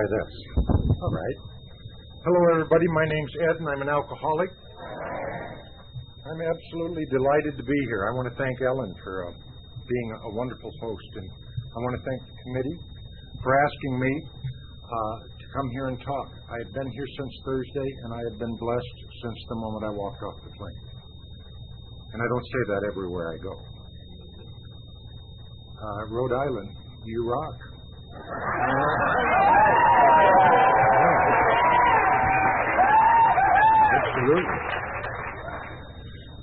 try this. All right. Hello, everybody. My name's Ed, and I'm an alcoholic. I'm absolutely delighted to be here. I want to thank Ellen for being a wonderful host, and I want to thank the committee for asking me to come here and talk. I have been here since Thursday, and I have been blessed since the moment I walked off the plane. And I don't say that everywhere I go. Rhode Island, you rock. Absolutely.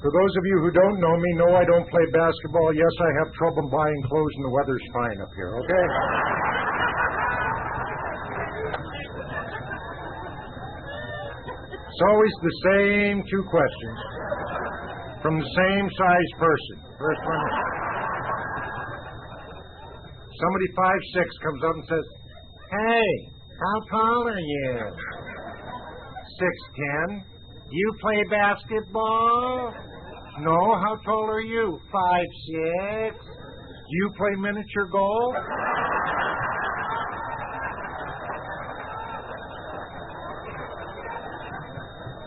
For those of you who don't know me, no, I don't play basketball. Yes, I have trouble buying clothes, and the weather's fine up here, okay? It's always the same two questions from the same size person. First one, somebody 5'6" comes up and says, "Hey, how tall are you?" 6'10". "You play basketball?" "No, how tall are you?" 5'6". "You play miniature golf?"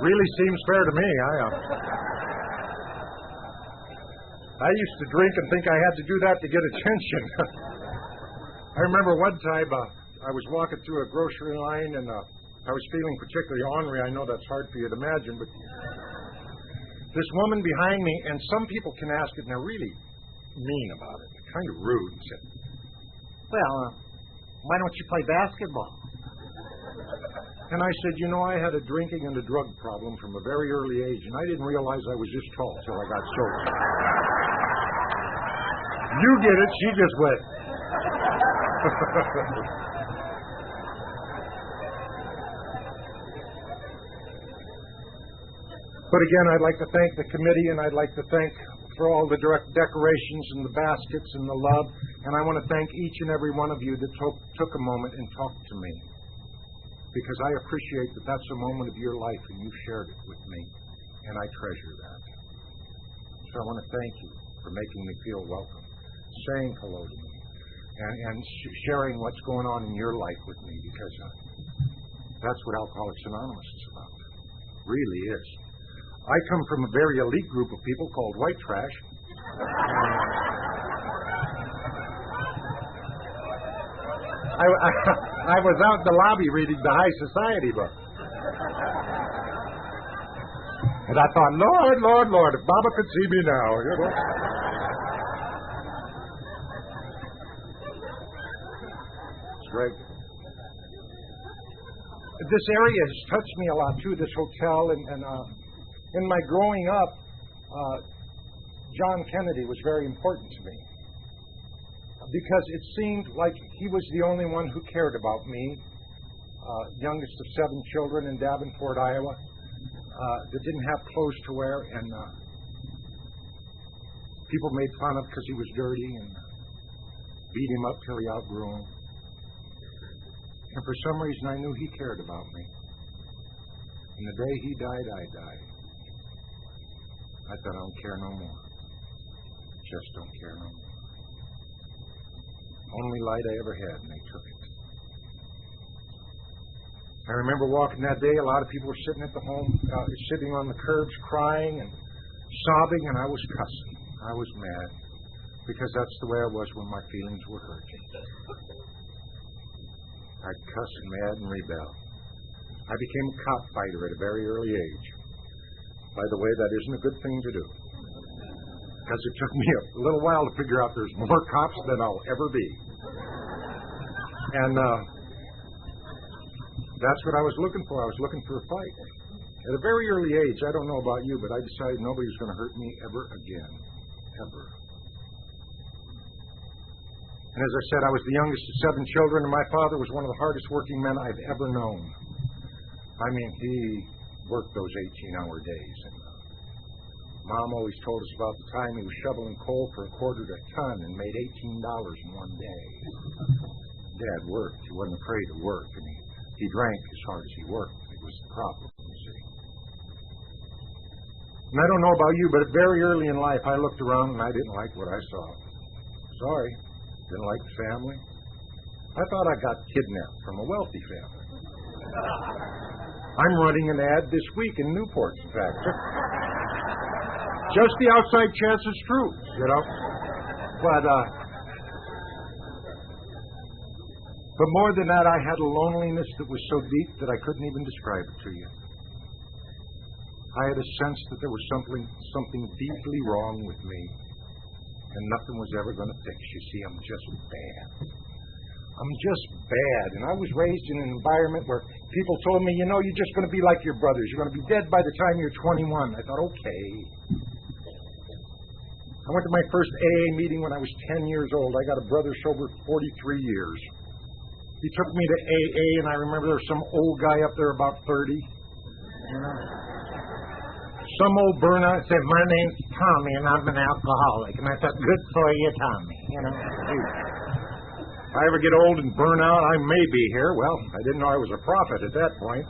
Really seems fair to me. I used to drink and think I had to do that to get attention. I remember one time I was walking through a grocery line and I was feeling particularly ornery. I know that's hard for you to imagine, but this woman behind me, and some people can ask it, and they're really mean about it, kind of rude, and said, "Well, why don't you play basketball?" And I said, I had a drinking and a drug problem from a very early age, and I didn't realize I was this tall till I got sober. You get it, she just went. But again, I'd like to thank the committee, and I'd like to thank for all the direct decorations and the baskets and the love, and I want to thank each and every one of you that took a moment and talked to me, because I appreciate that that's a moment of your life, and you shared it with me, and I treasure that. So I want to thank you for making me feel welcome, saying hello to me, and sharing what's going on in your life with me, because that's what Alcoholics Anonymous is about. Really is. I come from a very elite group of people called white trash. I was out in the lobby reading the High Society book. And I thought, Lord, Lord, Lord, if Baba could see me now, It's great. This area has touched me a lot, too, this hotel. And in my growing up, John Kennedy was very important to me, because it seemed like he was the only one who cared about me, youngest of 7 children in Davenport, Iowa, that didn't have clothes to wear, and people made fun of because he was dirty and beat him up till he outgrew him. And for some reason, I knew he cared about me. And the day he died, I died. I thought, I don't care no more. Just don't care no more. Only light I ever had, and they took it. I remember walking that day. A lot of people were sitting at the home, sitting on the curbs, crying and sobbing, and I was cussing. I was mad, because that's the way I was when my feelings were hurt. I'd cuss and mad and rebel. I became a cop fighter at a very early age. By the way, that isn't a good thing to do, because it took me a little while to figure out there's more cops than I'll ever be. And that's what I was looking for. I was looking for a fight. At a very early age, I don't know about you, but I decided nobody was going to hurt me ever again. Ever. And as I said, I was the youngest of 7 children, and my father was one of the hardest working men I've ever known. I mean, he worked those 18-hour days. And Mom always told us about the time he was shoveling coal for $1/4 a ton and made $18 in one day. Dad worked. He wasn't afraid to work, and he drank as hard as he worked. It was the problem, you see. And I don't know about you, but very early in life, I looked around and I didn't like what I saw. Sorry. Didn't like the family. I thought I got kidnapped from a wealthy family. I'm running an ad this week in Newport, in fact. Just the outside chance it's true, you know. But more than that, I had a loneliness that was so deep that I couldn't even describe it to you. I had a sense that there was something deeply wrong with me, and nothing was ever going to fix. You see, I'm just bad. I'm just bad. And I was raised in an environment where people told me, you know, you're just going to be like your brothers. You're going to be dead by the time you're 21. I thought, okay. I went to my first AA meeting when I was 10 years old. I got a brother sober 43 years. He took me to AA, and I remember there was some old guy up there about 30. You know? Some old burnout said, my name's Tommy, and I'm an alcoholic. And I thought, good for you, Tommy. You know, if I ever get old and burn out, I may be here. Well, I didn't know I was a prophet at that point.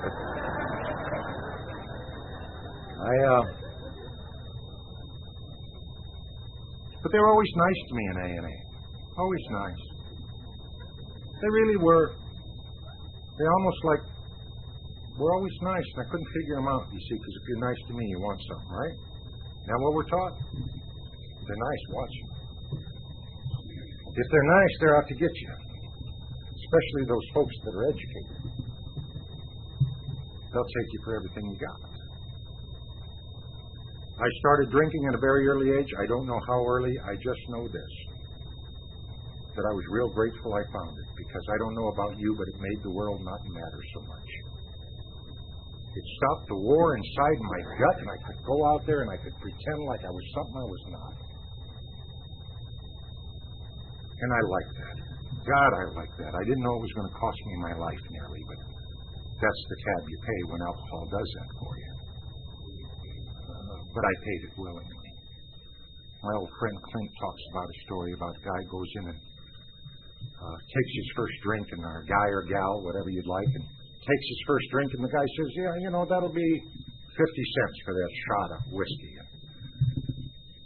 But they were always nice to me in A&A. Always nice. They really were. They almost like were always nice, and I couldn't figure them out, you see, because if you're nice to me, you want something, right? Now what we're taught? They're nice, watch them. If they're nice, they're out to get you. Especially those folks that are educated. They'll take you for everything you got. I started drinking at a very early age. I don't know how early. I just know this. That I was real grateful I found it. Because I don't know about you, but it made the world not matter so much. It stopped the war inside my gut, and I could go out there and I could pretend like I was something I was not. And I liked that. God, I liked that. I didn't know it was going to cost me my life nearly, but that's the tab you pay when alcohol does that for you. But I paid it willingly. My old friend Clint talks about a story about a guy goes in and takes his first drink, and a guy or gal, whatever you'd like, and takes his first drink, and the guy says, yeah, you know, that'll be 50 cents for that shot of whiskey. And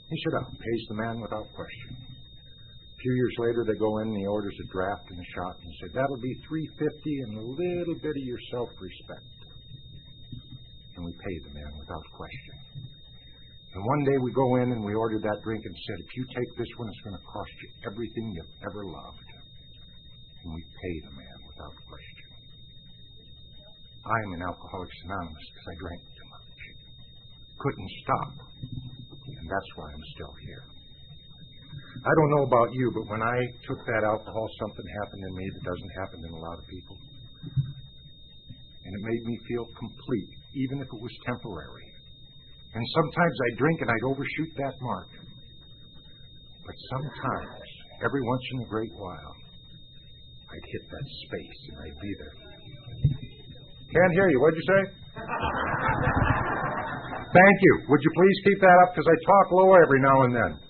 he said, pays the man without question. A few years later, they go in and he orders a draft and a shot, and he said, that'll be $3.50 and a little bit of your self-respect. And we pay the man without question. And one day we go in and we ordered that drink and said, if you take this one, it's going to cost you everything you've ever loved. And we pay the man without question. I am an Alcoholics Anonymous because I drank too much. Couldn't stop. And that's why I'm still here. I don't know about you, but when I took that alcohol, something happened in me that doesn't happen in a lot of people. And it made me feel complete, even if it was temporary. And sometimes I'd drink and I'd overshoot that mark. But sometimes, every once in a great while, I'd hit that space and I'd be there. Can't hear you. What'd you say? Thank you. Would you please keep that up? Because I talk low every now and then.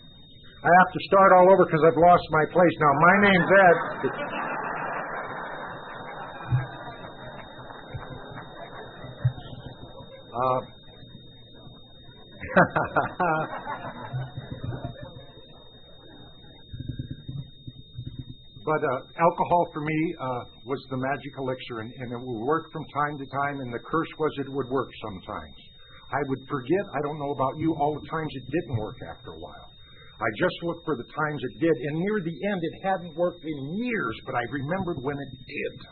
I have to start all over because I've lost my place. Now, my name's Ed. But alcohol for me was the magic elixir, and it would work from time to time, and the curse was it would work sometimes. I would forget, I don't know about you, all the times it didn't work after a while. I just looked for the times it did, and near the end it hadn't worked in years, but I remembered when it did.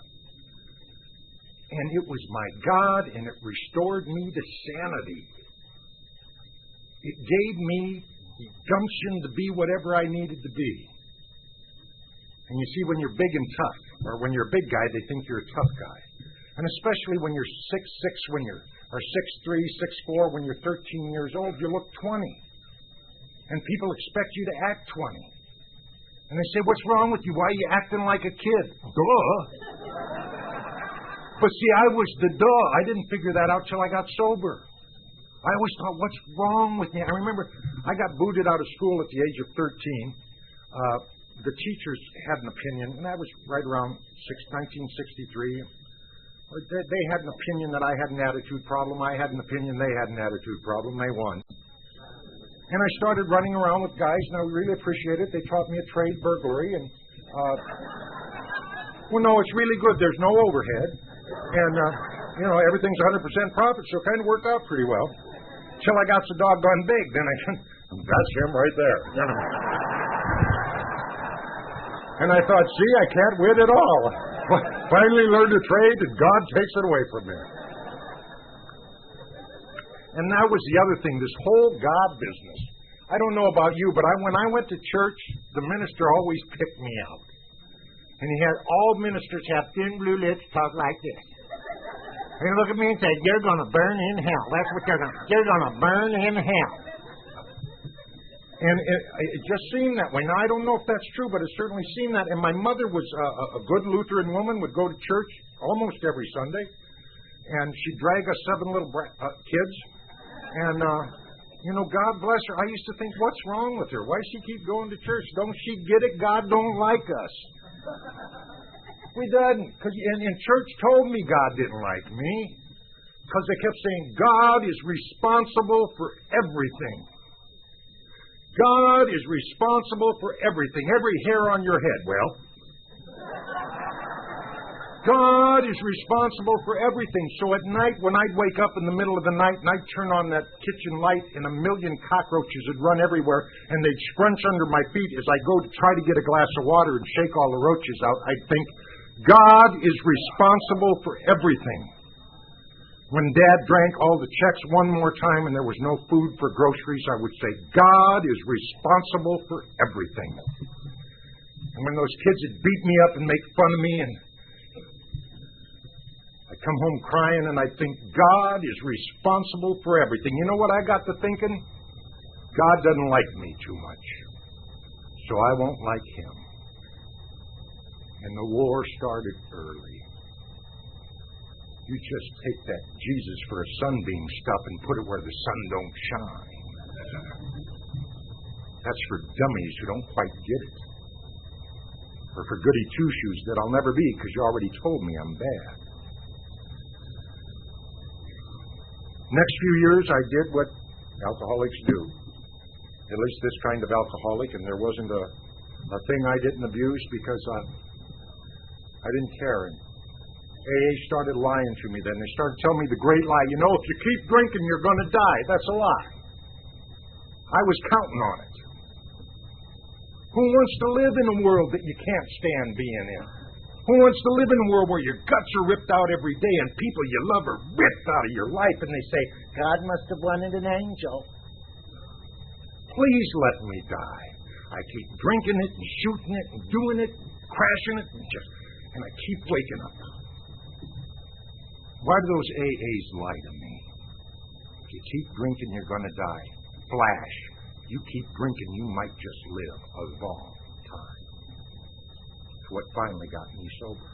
And it was my God, and it restored me to sanity. It gave me the gumption to be whatever I needed to be. And you see, when you're big and tough, or when you're a big guy, they think you're a tough guy. And especially when you're 6'6", or 6'3", 6'4", when you're 13 years old, you look 20. And people expect you to act 20. And they say, what's wrong with you? Why are you acting like a kid? Duh. But see, I was the duh. I didn't figure that out till I got sober. I always thought, what's wrong with me? I remember I got booted out of school at the age of 13. The teachers had an opinion, and that was right around 1963. They had an opinion that I had an attitude problem. I had an opinion they had an attitude problem. They won. And I started running around with guys, and I really appreciated it. They taught me a trade, burglary, and Well, no, it's really good. There's no overhead. And, everything's 100% profit, so it kind of worked out pretty well. Till I got so doggone big. Then I said, that's him right there. And I thought, see, I can't win at all. Finally learned a trade, and God takes it away from me. And that was the other thing, this whole God business. I don't know about you, but when I went to church, the minister always picked me out. And he had all ministers have thin blue lips, talk like this. And he look at me and say, you're going to burn in hell. That's what you're going to burn in hell. And it just seemed that way. Now, I don't know if that's true, but it certainly seemed that. And my mother was a good Lutheran woman, would go to church almost every Sunday. And she'd drag us 7 little kids. And, God bless her. I used to think, what's wrong with her? Why does she keep going to church? Don't she get it? God don't like us. We didn't. And church told me God didn't like me. Because they kept saying, God is responsible for everything. God is responsible for everything. Every hair on your head. Well, God is responsible for everything. So at night, when I'd wake up in the middle of the night and I'd turn on that kitchen light and 1 million cockroaches would run everywhere and they'd scrunch under my feet as I go to try to get a glass of water and shake all the roaches out, I'd think, God is responsible for everything. When Dad drank all the checks one more time and there was no food for groceries, I would say, God is responsible for everything. And when those kids would beat me up and make fun of me, and I'd come home crying and I'd think, God is responsible for everything. You know what I got to thinking? God doesn't like me too much, so I won't like him. And the war started early. You just take that Jesus for a sunbeam stuff and put it where the sun don't shine. That's for dummies who don't quite get it. Or for goody two-shoes that I'll never be because you already told me I'm bad. Next few years I did what alcoholics do. At least this kind of alcoholic, and there wasn't a thing I didn't abuse because I didn't care. And AA started lying to me then. They started telling me the great lie. If you keep drinking, you're going to die. That's a lie. I was counting on it. Who wants to live in a world that you can't stand being in? Who wants to live in a world where your guts are ripped out every day and people you love are ripped out of your life and they say, God must have wanted an angel. Please let me die. I keep drinking it and shooting it and doing it, crashing it, and I keep waking up. Why do those AAs lie to me? If you keep drinking, you're going to die. Flash. You keep drinking, you might just live a long time. It's what finally got me sober.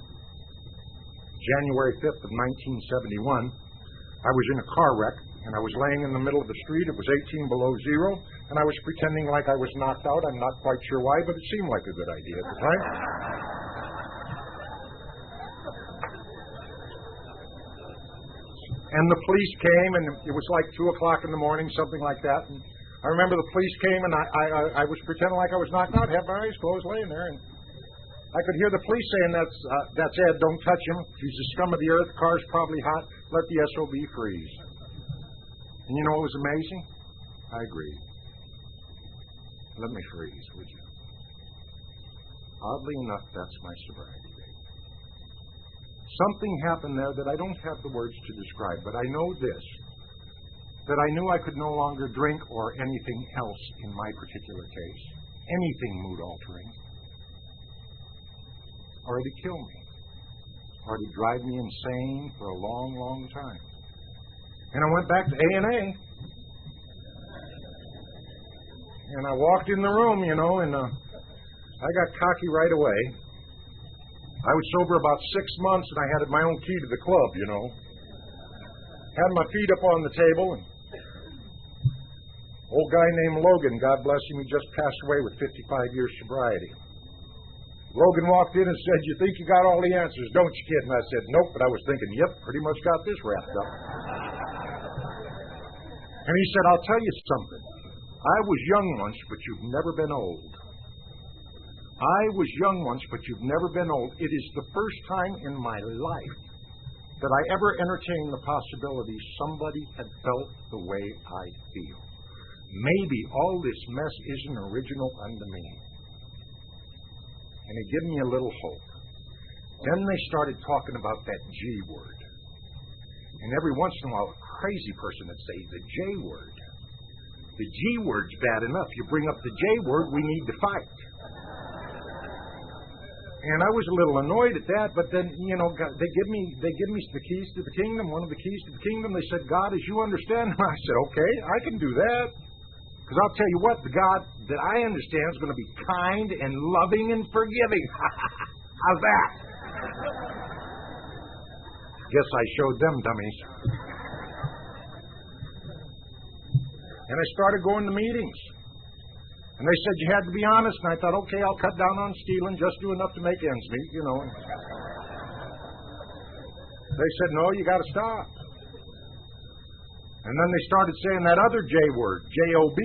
January 5th of 1971, I was in a car wreck, and I was laying in the middle of the street. It was 18 below zero, and I was pretending like I was knocked out. I'm not quite sure why, but it seemed like a good idea at the time. And the police came, and it was like 2 o'clock in the morning, something like that. And I remember the police came, and I was pretending like I was knocked out, had my eyes closed, laying there. And I could hear the police saying, that's Ed, don't touch him. He's the scum of the earth, the car's probably hot. Let the SOB freeze. And you know what was amazing? I agreed. Let me freeze, would you? Oddly enough, that's my sobriety date. Something happened there that I don't have the words to describe, but I know this, that I knew I could no longer drink or anything else in my particular case, anything mood-altering, or it'd kill me, or it'd drive me insane for a long, long time. And I went back to A&A, and I walked in the room, and I got cocky right away. I was sober about 6 months, and I had my own key to the club, Had my feet up on the table, and old guy named Logan, God bless him, he just passed away with 55 years sobriety. Logan walked in and said, you think you got all the answers, don't you, kid? And I said, nope, but I was thinking, yep, pretty much got this wrapped up. And he said, I'll tell you something. I was young once, but you've never been old. I was young once, but you've never been old. It is the first time in my life that I ever entertained the possibility somebody had felt the way I feel. Maybe all this mess isn't original unto me. And it gave me a little hope. Then they started talking about that G word. And every once in a while, a crazy person would say the J word. The G word's bad enough. You bring up the J word, we need to fight. And I was a little annoyed at that, but then, they give me the keys to the kingdom, one of the keys to the kingdom. They said, God, as you understand. I said, okay, I can do that. Because I'll tell you what, the God that I understand is going to be kind and loving and forgiving. How's that? Guess I showed them dummies. And I started going to meetings. And they said you had to be honest, and I thought, okay, I'll cut down on stealing, just do enough to make ends meet, They said, no, you got to stop. And then they started saying that other J word, J-O-B.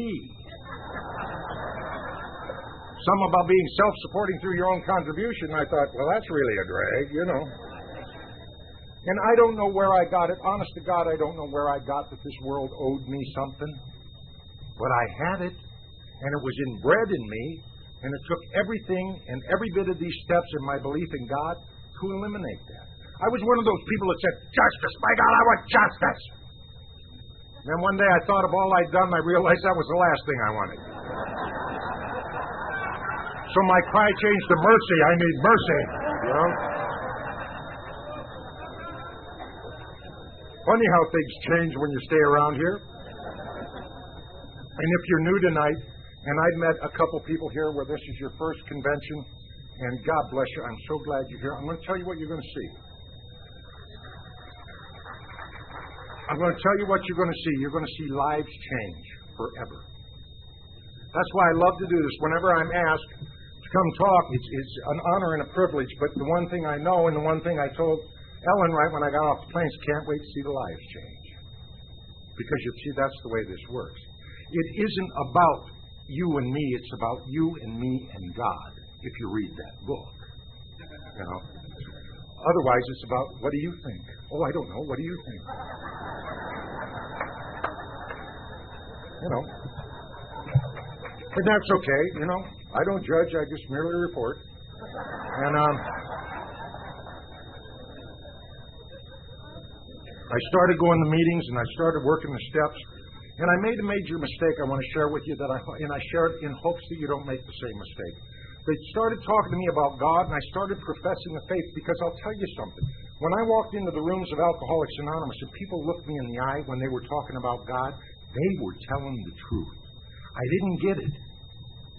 Some about being self-supporting through your own contribution. I thought, well, that's really a drag, And I don't know where I got it. Honest to God, I don't know where I got that this world owed me something. But I had it. And it was inbred in me, and it took everything and every bit of these steps in my belief in God to eliminate that. I was one of those people that said, justice, my God, I want justice. And then one day I thought of all I'd done, and I realized that was the last thing I wanted. So my cry changed to mercy. I need mercy, Funny how things change when you stay around here. And if you're new tonight, and I've met a couple people here where this is your first convention, and God bless you, I'm so glad you're here. I'm going to tell you what you're going to see. I'm going to tell you what you're going to see. You're going to see lives change forever. That's why I love to do this. Whenever I'm asked to come talk, it's an honor and a privilege, but the one thing I know and the one thing I told Ellen right when I got off the plane is can't wait to see the lives change. Because you see, that's the way this works. It isn't about you and me, it's about you and me and God, if you read that book. Otherwise, it's about, what do you think? Oh, I don't know, what do you think? But that's okay, I don't judge, I just merely report. And, I started going to meetings and I started working the steps. And I made a major mistake I want to share with you and I share it in hopes that you don't make the same mistake. They started talking to me about God, and I started professing the faith because I'll tell you something. When I walked into the rooms of Alcoholics Anonymous and people looked me in the eye when they were talking about God, they were telling the truth. I didn't get it,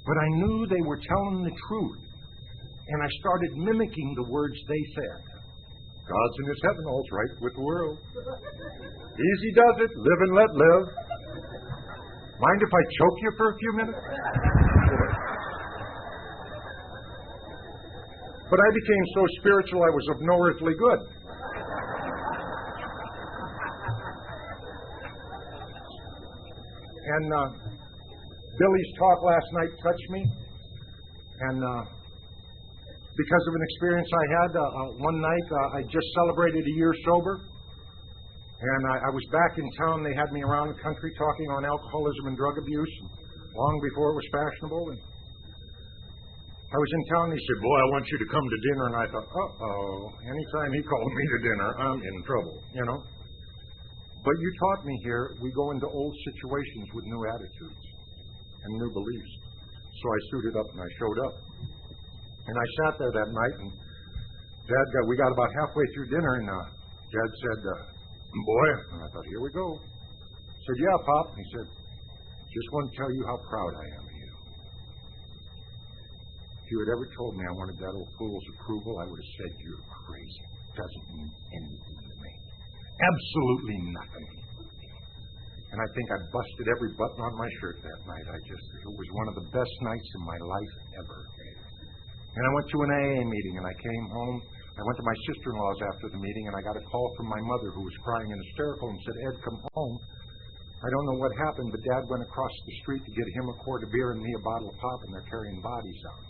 but I knew they were telling the truth. And I started mimicking the words they said. God's in his heaven, all's right with the world. Easy does it, live and let live. Mind if I choke you for a few minutes? But I became so spiritual I was of no earthly good. And Billy's talk last night touched me. And because of an experience I had one night, I just celebrated a year sober. And I was back in town. They had me around the country talking on alcoholism and drug abuse long before it was fashionable. And I was in town, and he said, boy, I want you to come to dinner. And I thought, uh-oh, anytime he called me to dinner, I'm in trouble, But you taught me here, we go into old situations with new attitudes and new beliefs. So I suited up and I showed up. And I sat there that night, and we got about halfway through dinner, and Dad said, boy, and I thought, here we go. I said, yeah, Pop. And he said, just want to tell you how proud I am of you. If you had ever told me I wanted that old fool's approval, I would have said you're crazy. It doesn't mean anything to me. Absolutely nothing. And I think I busted every button on my shirt that night. It was one of the best nights in my life ever. And I went to an AA meeting, and I came home. I went to my sister-in-law's after the meeting, and I got a call from my mother, who was crying and hysterical, and said, Ed, come home. I don't know what happened, but Dad went across the street to get him a quart of beer and me a bottle of pop, and they're carrying bodies out.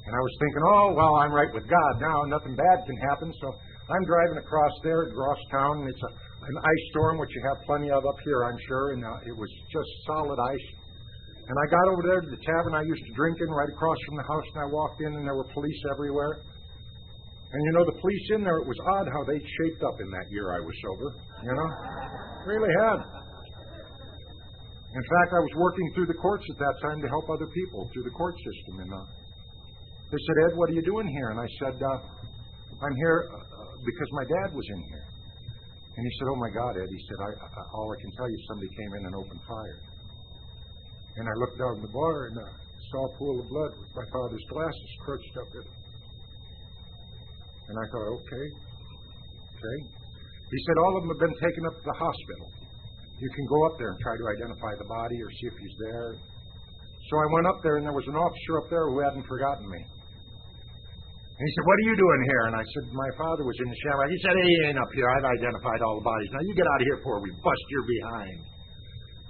And I was thinking, oh, well, I'm right with God now. Nothing bad can happen. So I'm driving across there at Grosstown, and it's an ice storm, which you have plenty of up here, I'm sure, and it was just solid ice. And I got over there to the tavern I used to drink in right across from the house, and I walked in, and there were police everywhere. And, you know, the police in there, it was odd how they shaped up in that year I was sober, you know. Really had. In fact, I was working through the courts at that time to help other people through the court system. And they said, Ed, what are you doing here? And I said, I'm here because my dad was in here. And he said, oh, my God, Ed. He said, all I can tell you, somebody came in and opened fire. And I looked down the bar and saw a pool of blood with my father's glasses crushed up in it. And I thought, okay. He said, all of them have been taken up to the hospital. You can go up there and try to identify the body or see if he's there. So I went up there, and there was an officer up there who hadn't forgotten me. And he said, what are you doing here? And I said, my father was in the shower. He said, he ain't up here. I've identified all the bodies. Now you get out of here before we bust your behind.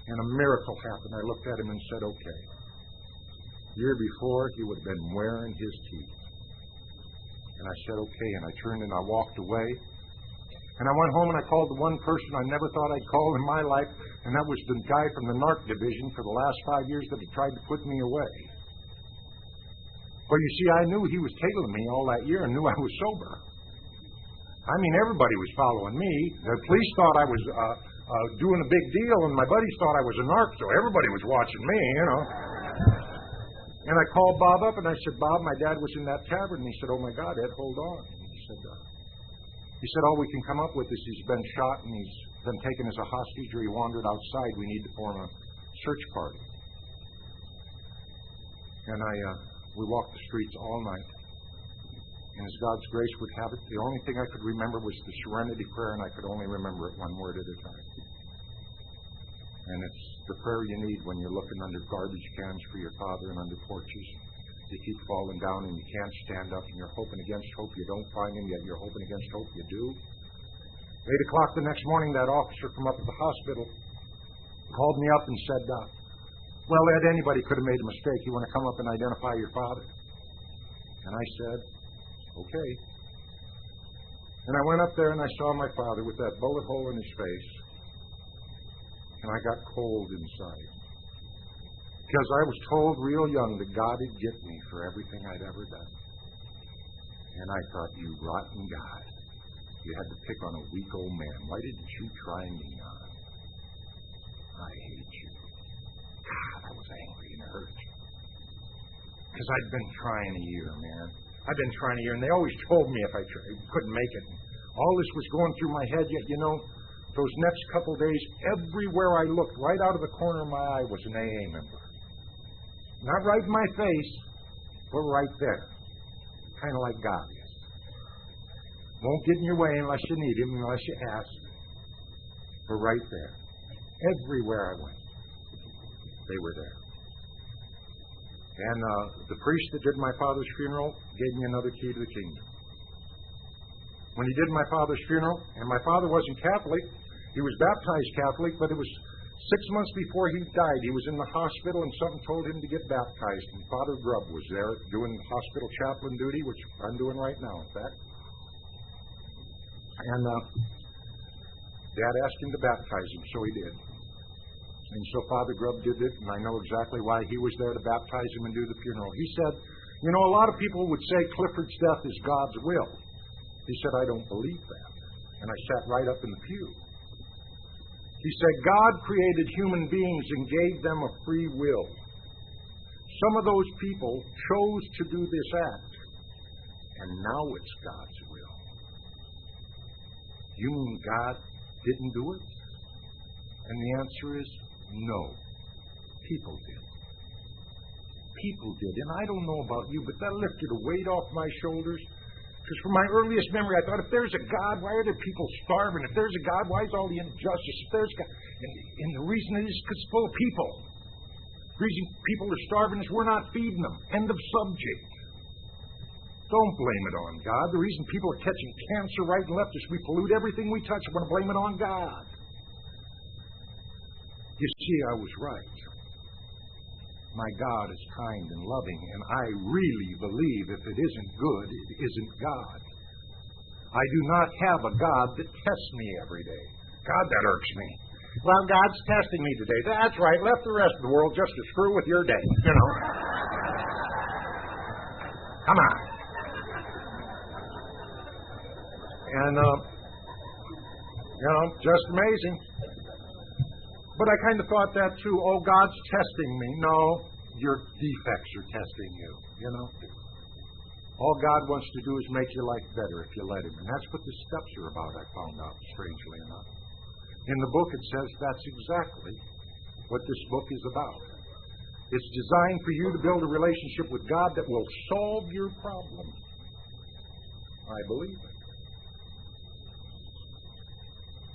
And a miracle happened. I looked at him and said, okay. Year before, he would have been wearing his teeth. And I said, okay. And I turned and I walked away. And I went home and I called the one person I never thought I'd call in my life, and that was the guy from the narc division for the last 5 years that had tried to put me away. Well, you see, I knew he was tailing me all that year and knew I was sober. I mean, everybody was following me. The police thought I was doing a big deal, and my buddies thought I was a narc, so everybody was watching me, you know. And I called Bob up, and I said, Bob, my dad was in that tavern. And he said, oh, my God, Ed, hold on. And he said, all we can come up with is he's been shot and he's been taken as a hostage or he wandered outside. We need to form a search party. And we walked the streets all night. And as God's grace would have it, the only thing I could remember was the Serenity Prayer, and I could only remember it one word at a time. And it's the prayer you need when you're looking under garbage cans for your father and under porches. You keep falling down and you can't stand up, and you're hoping against hope you don't find him, yet you're hoping against hope you do. 8 o'clock the next morning, that officer come up at the hospital, called me up and said, well, Ed, anybody could have made a mistake. You want to come up and identify your father? And I said, okay. And I went up there and I saw my father with that bullet hole in his face, and I got cold inside. Because I was told real young that God would get me for everything I'd ever done. And I thought, you rotten God. You had to pick on a weak old man. Why didn't you try me on? I hate you. God, I was angry and hurt. Because I'd been trying a year, man. I'd been trying a year, and they always told me if I couldn't make it. All this was going through my head, yet, you know, those next couple days, everywhere I looked, right out of the corner of my eye, was an AA member. Not right in my face, but right there. Kind of like God is. Won't get in your way unless you need him, unless you ask. But right there. Everywhere I went, they were there. And the priest that did my father's funeral gave me another key to the kingdom. When he did my father's funeral, and my father wasn't Catholic, he was baptized Catholic, but it was 6 months before he died. He was in the hospital, and something told him to get baptized. And Father Grubb was there doing hospital chaplain duty, which I'm doing right now, in fact. And Dad asked him to baptize him, so he did. And so Father Grubb did it, and I know exactly why he was there to baptize him and do the funeral. He said, you know, a lot of people would say Clifford's death is God's will. He said, I don't believe that. And I sat right up in the pew. He said, God created human beings and gave them a free will. Some of those people chose to do this act, and now it's God's will. You mean God didn't do it? And the answer is no. People did. People did. And I don't know about you, but that lifted a weight off my shoulders. Because from my earliest memory, I thought, if there's a God, why are there people starving? If there's a God, why is all the injustice? If there's God, and the reason is because it's full of people. The reason people are starving is we're not feeding them. End of subject. Don't blame it on God. The reason people are catching cancer right and left is we pollute everything we touch. We're going to blame it on God. You see, I was right. My God is kind and loving, and I really believe if it isn't good, it isn't God. I do not have a God that tests me every day. God, that irks me. Well, God's testing me today. That's right. Left the rest of the world just to screw with your day, you know. Come on. And, just amazing. But I kind of thought that too. Oh, God's testing me. No, your defects are testing you, you know. All God wants to do is make your life better if you let Him. And that's what the steps are about, I found out, strangely enough. In the book it says that's exactly what this book is about. It's designed for you to build a relationship with God that will solve your problems. I believe it.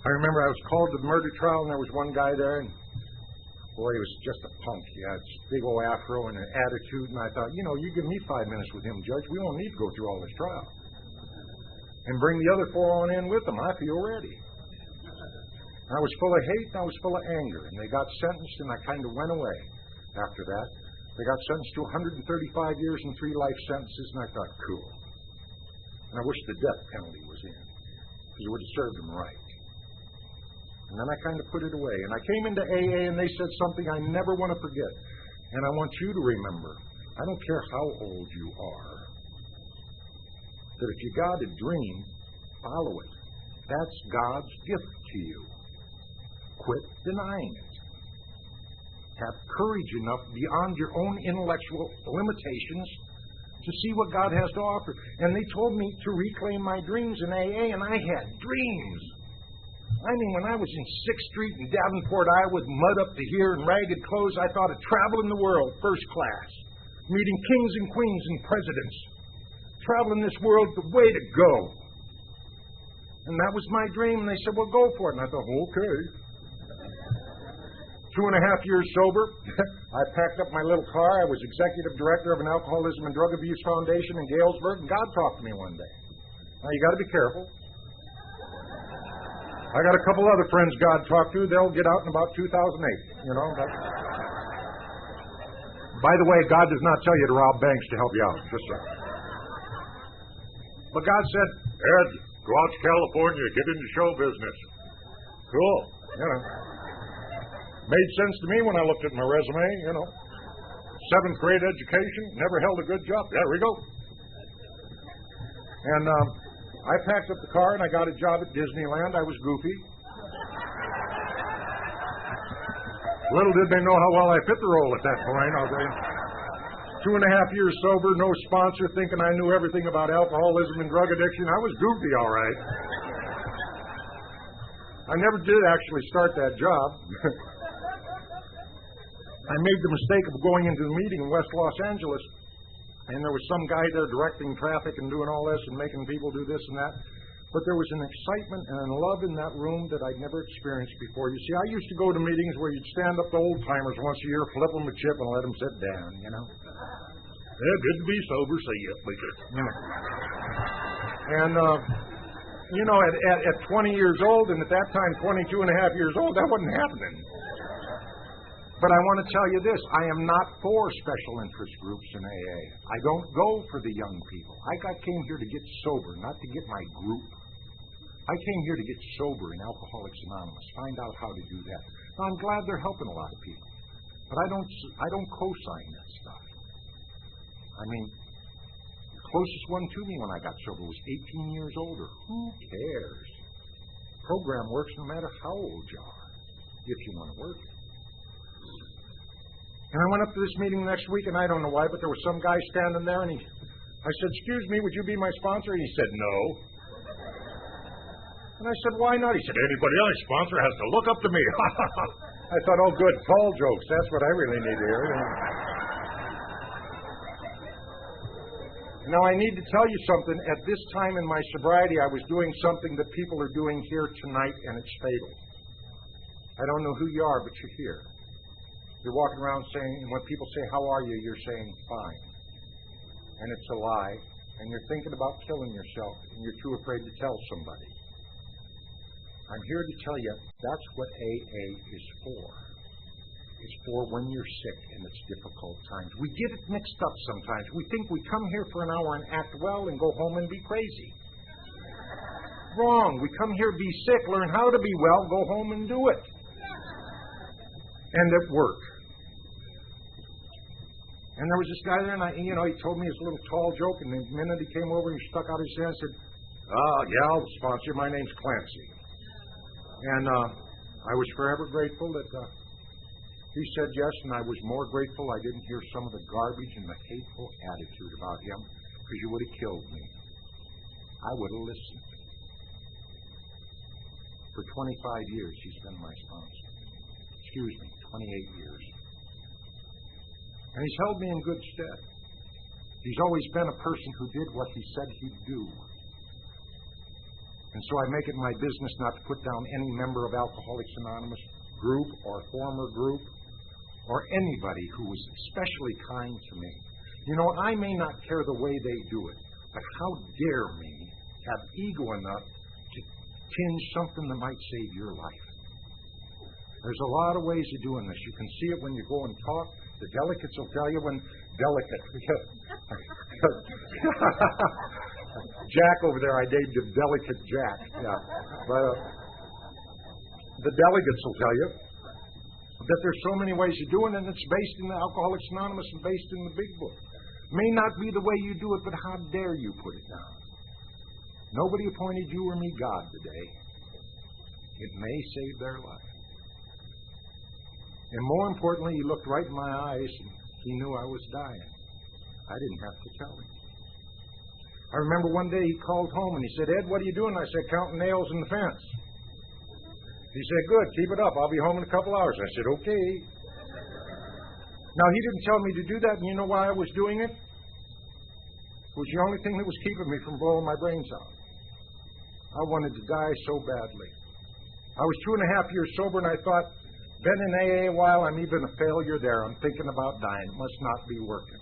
I remember I was called to the murder trial, and there was one guy there, and boy, he was just a punk. He had this big old afro and an attitude, and I thought, you give me 5 minutes with him, Judge. We won't need to go through all this trial. And bring the other 4 on in with him. I feel ready. I was full of hate, and I was full of anger, and they got sentenced, and I kind of went away after that. They got sentenced to 135 years and 3 life sentences, and I thought, cool. And I wish the death penalty was in, because it would have served them right. And then I kind of put it away. And I came into AA, and they said something I never want to forget. And I want you to remember, I don't care how old you are, that if you got a dream, follow it. That's God's gift to you. Quit denying it. Have courage enough beyond your own intellectual limitations to see what God has to offer. And they told me to reclaim my dreams in AA, and I had dreams. I mean, when I was in 6th Street in Davenport, Iowa, with mud up to here and ragged clothes, I thought of traveling the world first class, meeting kings and queens and presidents. Traveling this world, the way to go. And that was my dream, and they said, well, go for it. And I thought, okay. 2.5 years sober, I packed up my little car. I was executive director of an alcoholism and drug abuse foundation in Galesburg, and God talked to me one day. Now, you got to be careful. I got a couple other friends God talked to. They'll get out in about 2008, But by the way, God does not tell you to rob banks to help you out. Just so. But God said, Ed, go out to California, get into show business. Cool, Made sense to me when I looked at my resume, 7th grade education, never held a good job. There we go. And I packed up the car and I got a job at Disneyland. I was goofy. Little did they know how well I fit the role at that point, I'll tell you. 2.5 years sober, no sponsor, thinking I knew everything about alcoholism and drug addiction. I was goofy, all right. I never did actually start that job. I made the mistake of going into the meeting in West Los Angeles, and there was some guy there directing traffic and doing all this and making people do this and that. But there was an excitement and a love in that room that I'd never experienced before. You see, I used to go to meetings where you'd stand up to old-timers once a year, flip them a chip, and let them sit down, Yeah, good to be sober, say you, Bleacher. And, at 20 years old, and at that time 22 and a half years old, that wasn't happening. But I want to tell you this, I am not for special interest groups in AA. I don't go for the young people. I came here to get sober, not to get my group. I came here to get sober in Alcoholics Anonymous, find out how to do that. Now, I'm glad they're helping a lot of people. But I don't co-sign that stuff. I mean, the closest one to me when I got sober was 18 years older. Who cares? The program works no matter how old you are, if you want to work it. And I went up to this meeting next week, and I don't know why, but there was some guy standing there, and I said, excuse me, would you be my sponsor? And he said, no. And I said, why not? He said, anybody else sponsor has to look up to me. I thought, oh, good, tall jokes. That's what I really need to hear. Now, I need to tell you something. At this time in my sobriety, I was doing something that people are doing here tonight, and it's fatal. I don't know who you are, but you're here. You're walking around saying, and when people say, how are you, you're saying, fine. And it's a lie. And you're thinking about killing yourself, and you're too afraid to tell somebody. I'm here to tell you that's what AA is for. is for when you're sick and it's difficult times. We get it mixed up sometimes. We think we come here for an hour and act well and go home and be crazy. Wrong. We come here, be sick, learn how to be well, go home and do it. And at work. And there was this guy there, and he told me his little tall joke, and the minute he came over, he stuck out his hand and said, yeah, I'll sponsor you. My name's Clancy. And I was forever grateful that he said yes, and I was more grateful I didn't hear some of the garbage and the hateful attitude about him, because you would have killed me. I would have listened. For 25 years, he's been my sponsor. 28 years. And he's held me in good stead. He's always been a person who did what he said he'd do. And so I make it my business not to put down any member of Alcoholics Anonymous group or former group or anybody who was especially kind to me. I may not care the way they do it, but how dare me have ego enough to tinge something that might save your life. There's a lot of ways of doing this. You can see it when you go and talk. The delegates will tell you when delicate. Jack over there, I named him Delicate Jack. Yeah. But the delegates will tell you that there's so many ways of doing it, and it's based in the Alcoholics Anonymous and based in the Big Book. May not be the way you do it, but how dare you put it down? Nobody appointed you or me God today. It may save their life. And more importantly, he looked right in my eyes and he knew I was dying. I didn't have to tell him. I remember one day he called home and he said, Ed, what are you doing? I said, counting nails in the fence. He said, good, keep it up. I'll be home in a couple hours. I said, okay. Now, he didn't tell me to do that, and you know why I was doing it? It was the only thing that was keeping me from blowing my brains out. I wanted to die so badly. I was 2.5 years sober, and I thought, been in AA a while, I'm even a failure there. I'm thinking about dying. It must not be working.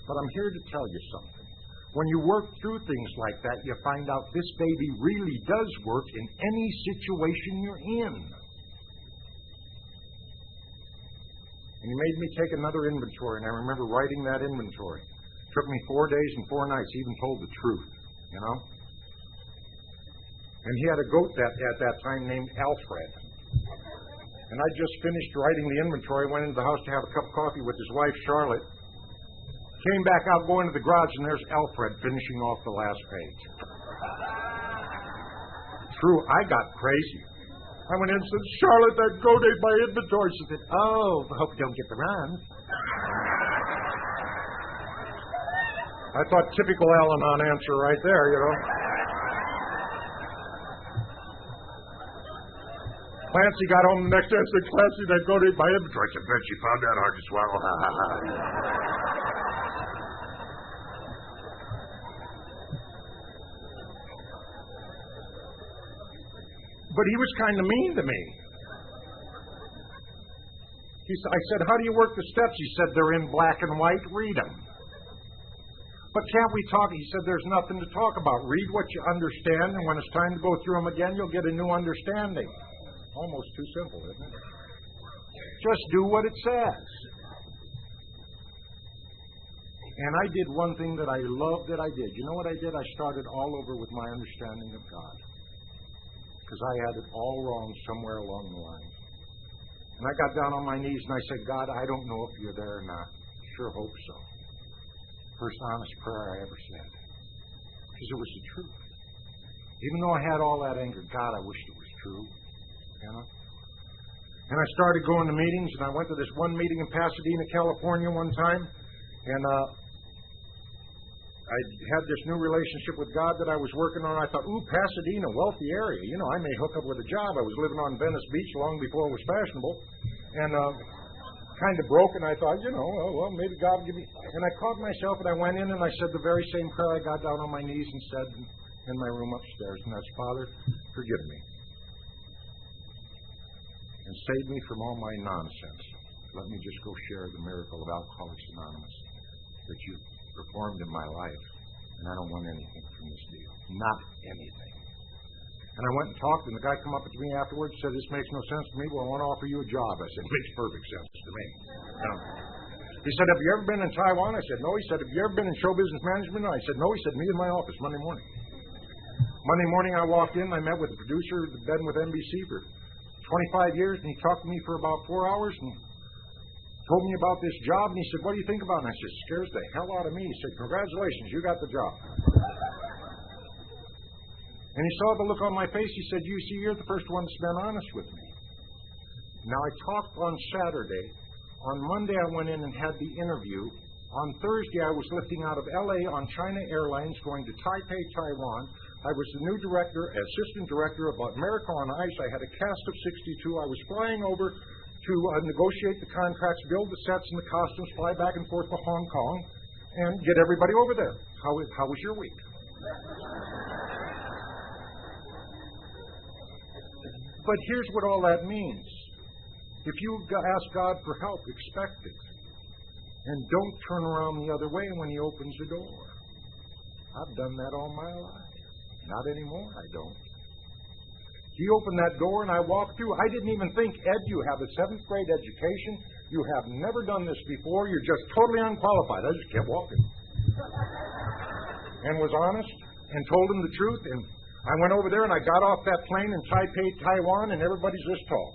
But I'm here to tell you something. When you work through things like that, you find out this baby really does work in any situation you're in. And he made me take another inventory, and I remember writing that inventory. It took me 4 days and 4 nights. He even told the truth, And he had a goat at that time named Alfred. And I just finished writing the inventory, went into the house to have a cup of coffee with his wife, Charlotte. Came back out, going to the garage, and there's Alfred finishing off the last page. True, I got crazy. I went in and said, Charlotte, that goat ate my inventory. She said, oh, I hope you don't get the runs. I thought typical Al-Anon answer right there, Clancy got home the next day and said, Clancy, that goat ate my inventory. I said, bet she found that hard to swallow. But he was kind of mean to me. I said, how do you work the steps? He said, they're in black and white. Read them. But can't we talk? He said, there's nothing to talk about. Read what you understand, and when it's time to go through them again, you'll get a new understanding. Almost too simple, isn't it? Just do what it says. And I did one thing that I loved that I did. You know what I did? I started all over with my understanding of God. Because I had it all wrong somewhere along the line. And I got down on my knees and I said, God, I don't know if you're there or not. Sure hope so. First honest prayer I ever said. Because it was the truth. Even though I had all that anger, God, I wished it was true. And I started going to meetings, and I went to this one meeting in Pasadena, California one time, and I had this new relationship with God that I was working on. I thought, ooh, Pasadena, wealthy area. I may hook up with a job. I was living on Venice Beach long before it was fashionable, and kind of broke, and I thought, well, maybe God will give me... And I caught myself, and I went in, and I said the very same prayer I got down on my knees and said in my room upstairs, and that's, Father, forgive me. And save me from all my nonsense. Let me just go share the miracle of Alcoholics Anonymous that you performed in my life. And I don't want anything from this deal. Not anything. And I went and talked, and the guy come up to me afterwards and said, "This makes no sense to me. Well, I want to offer you a job." I said, "Makes perfect sense to me." He said, "Have you ever been in Taiwan?" I said, "No." He said, "Have you ever been in show business management?" I said, "No." He said, "Meet in my office Monday morning." Monday morning I walked in, I met with the producer who'd been with NBC for 25 years, and he talked to me for about 4 hours and told me about this job, and he said, "What do you think about it?" And I said, "Scares the hell out of me." He said, "Congratulations, you got the job." And he saw the look on my face. He said, "You see, you're the first one that's been honest with me." Now, I talked on Saturday. On Monday, I went in and had the interview. On Thursday, I was lifting out of L.A. on China Airlines going to Taipei, Taiwan. I was the new assistant director of America on Ice. I had a cast of 62. I was flying over to negotiate the contracts, build the sets and the costumes, fly back and forth to Hong Kong, and get everybody over there. How was your week? But here's what all that means. If you ask God for help, expect it. And don't turn around the other way when He opens the door. I've done that all my life. Not anymore, I don't. He opened that door and I walked through. I didn't even think, "Ed, you have a 7th grade education. You have never done this before. You're just totally unqualified." I just kept walking. And was honest and told him the truth. And I went over there and I got off that plane in Taipei, Taiwan, and everybody's this tall.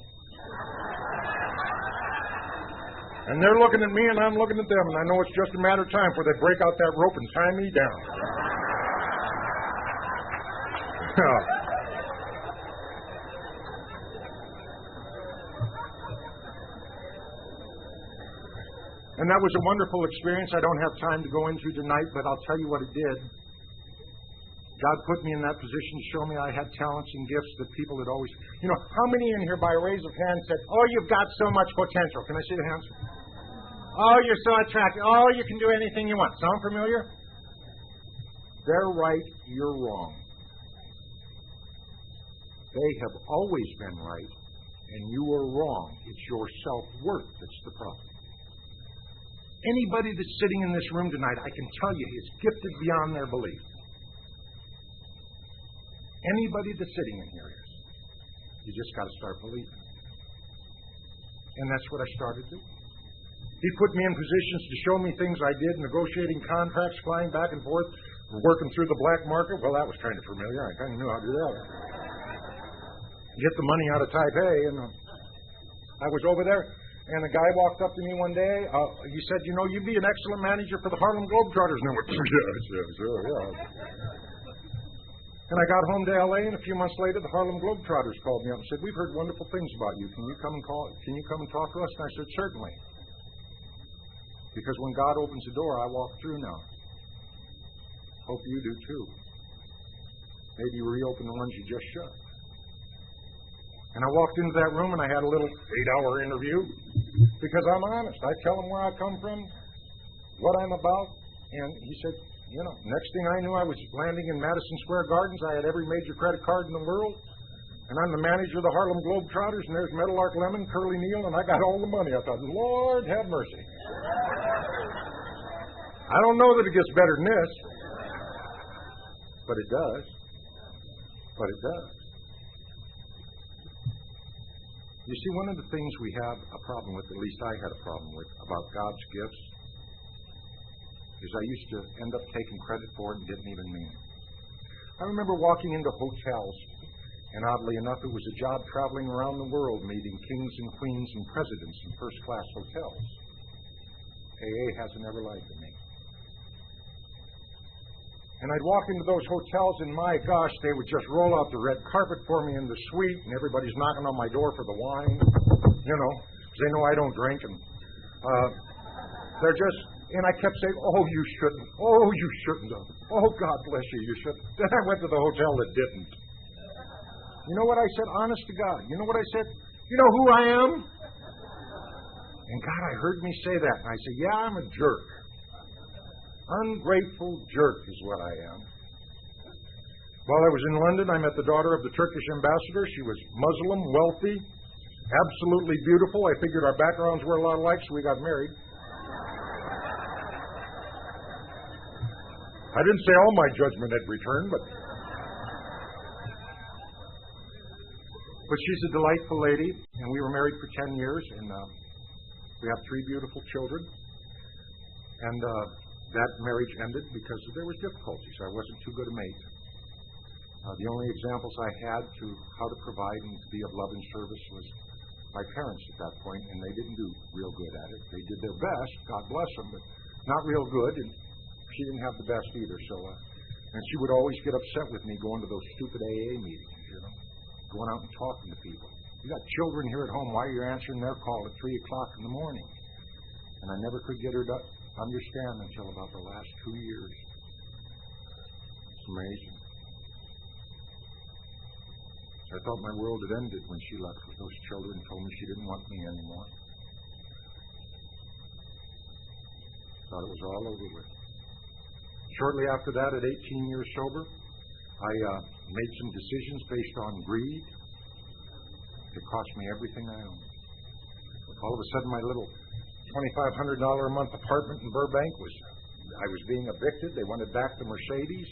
And they're looking at me and I'm looking at them, and I know it's just a matter of time before they break out that rope and tie me down. And that was a wonderful experience I don't have time to go into tonight, but I'll tell you what it did. God put me in that position to show me I had talents and gifts that people had always... how many in here by a raise of hands said, "Oh, you've got so much potential"? Can I see the hands? "Oh, you're so attractive. Oh, you can do anything you want." Sound familiar? They're right, you're wrong. They have always been right, and you are wrong. It's your self-worth that's the problem. Anybody that's sitting in this room tonight, I can tell you, is gifted beyond their belief. Anybody that's sitting in here is. You just got to start believing. And that's what I started doing. He put me in positions to show me things I did, negotiating contracts, flying back and forth, working through the black market. Well, that was kind of familiar. I kind of knew how to do that. Get the money out of Taipei. And I was over there, and a guy walked up to me one day. He said, "You'd be an excellent manager for the Harlem Globetrotters." And I went, yeah. And I got home to L.A., and a few months later, the Harlem Globetrotters called me up and said, "We've heard wonderful things about you. Can you come and talk to us?" And I said, "Certainly." Because when God opens the door, I walk through now. Hope you do too. Maybe you reopen the ones you just shut. And I walked into that room and I had a little 8-hour interview because I'm honest. I tell him where I come from, what I'm about, and he said, next thing I knew, I was landing in Madison Square Gardens. I had every major credit card in the world, and I'm the manager of the Harlem Globetrotters, and there's Meadowlark Lemon, Curly Neal, and I got all the money. I thought, Lord have mercy. I don't know that it gets better than this, but it does. But it does. You see, one of the things we have a problem with, at least I had a problem with, about God's gifts, is I used to end up taking credit for it and didn't even mean it. I remember walking into hotels, and oddly enough, it was a job traveling around the world, meeting kings and queens and presidents in first-class hotels. AA hasn't ever lied to me. And I'd walk into those hotels, and my gosh, they would just roll out the red carpet for me in the suite, and everybody's knocking on my door for the wine, because they know I don't drink, and they're just... And I kept saying, "Oh, you shouldn't. Oh, you shouldn't have. Oh, God bless you, you shouldn't." Then I went to the hotel that didn't. You know what I said? Honest to God. You know what I said? You know who I am? And God, I heard me say that. And I said, "Yeah, I'm a jerk. Ungrateful jerk is what I am." While I was in London, I met the daughter of the Turkish ambassador. She was Muslim, wealthy, absolutely beautiful. I figured our backgrounds were a lot alike, so we got married. I didn't say all my judgment had returned, but But she's a delightful lady, and we were married for 10 years, and we have 3 beautiful children. And that marriage ended because there was difficulties. I wasn't too good a mate. The only examples I had to how to provide and to be of love and service was my parents at that point, and they didn't do real good at it. They did their best, God bless them, but not real good, and she didn't have the best either. So, and she would always get upset with me going to those stupid AA meetings, going out and talking to people. You got children here at home. Why are you answering their call at 3 o'clock in the morning? And I never could get her to understand until about the last 2 years. It's amazing. I thought my world had ended when she left with those children and told me she didn't want me anymore. Thought it was all over with. Shortly after that, at 18 years sober, I made some decisions based on greed. It cost me everything I owned. All of a sudden, my little $2,500 a month apartment in Burbank I was being evicted. They wanted back the Mercedes.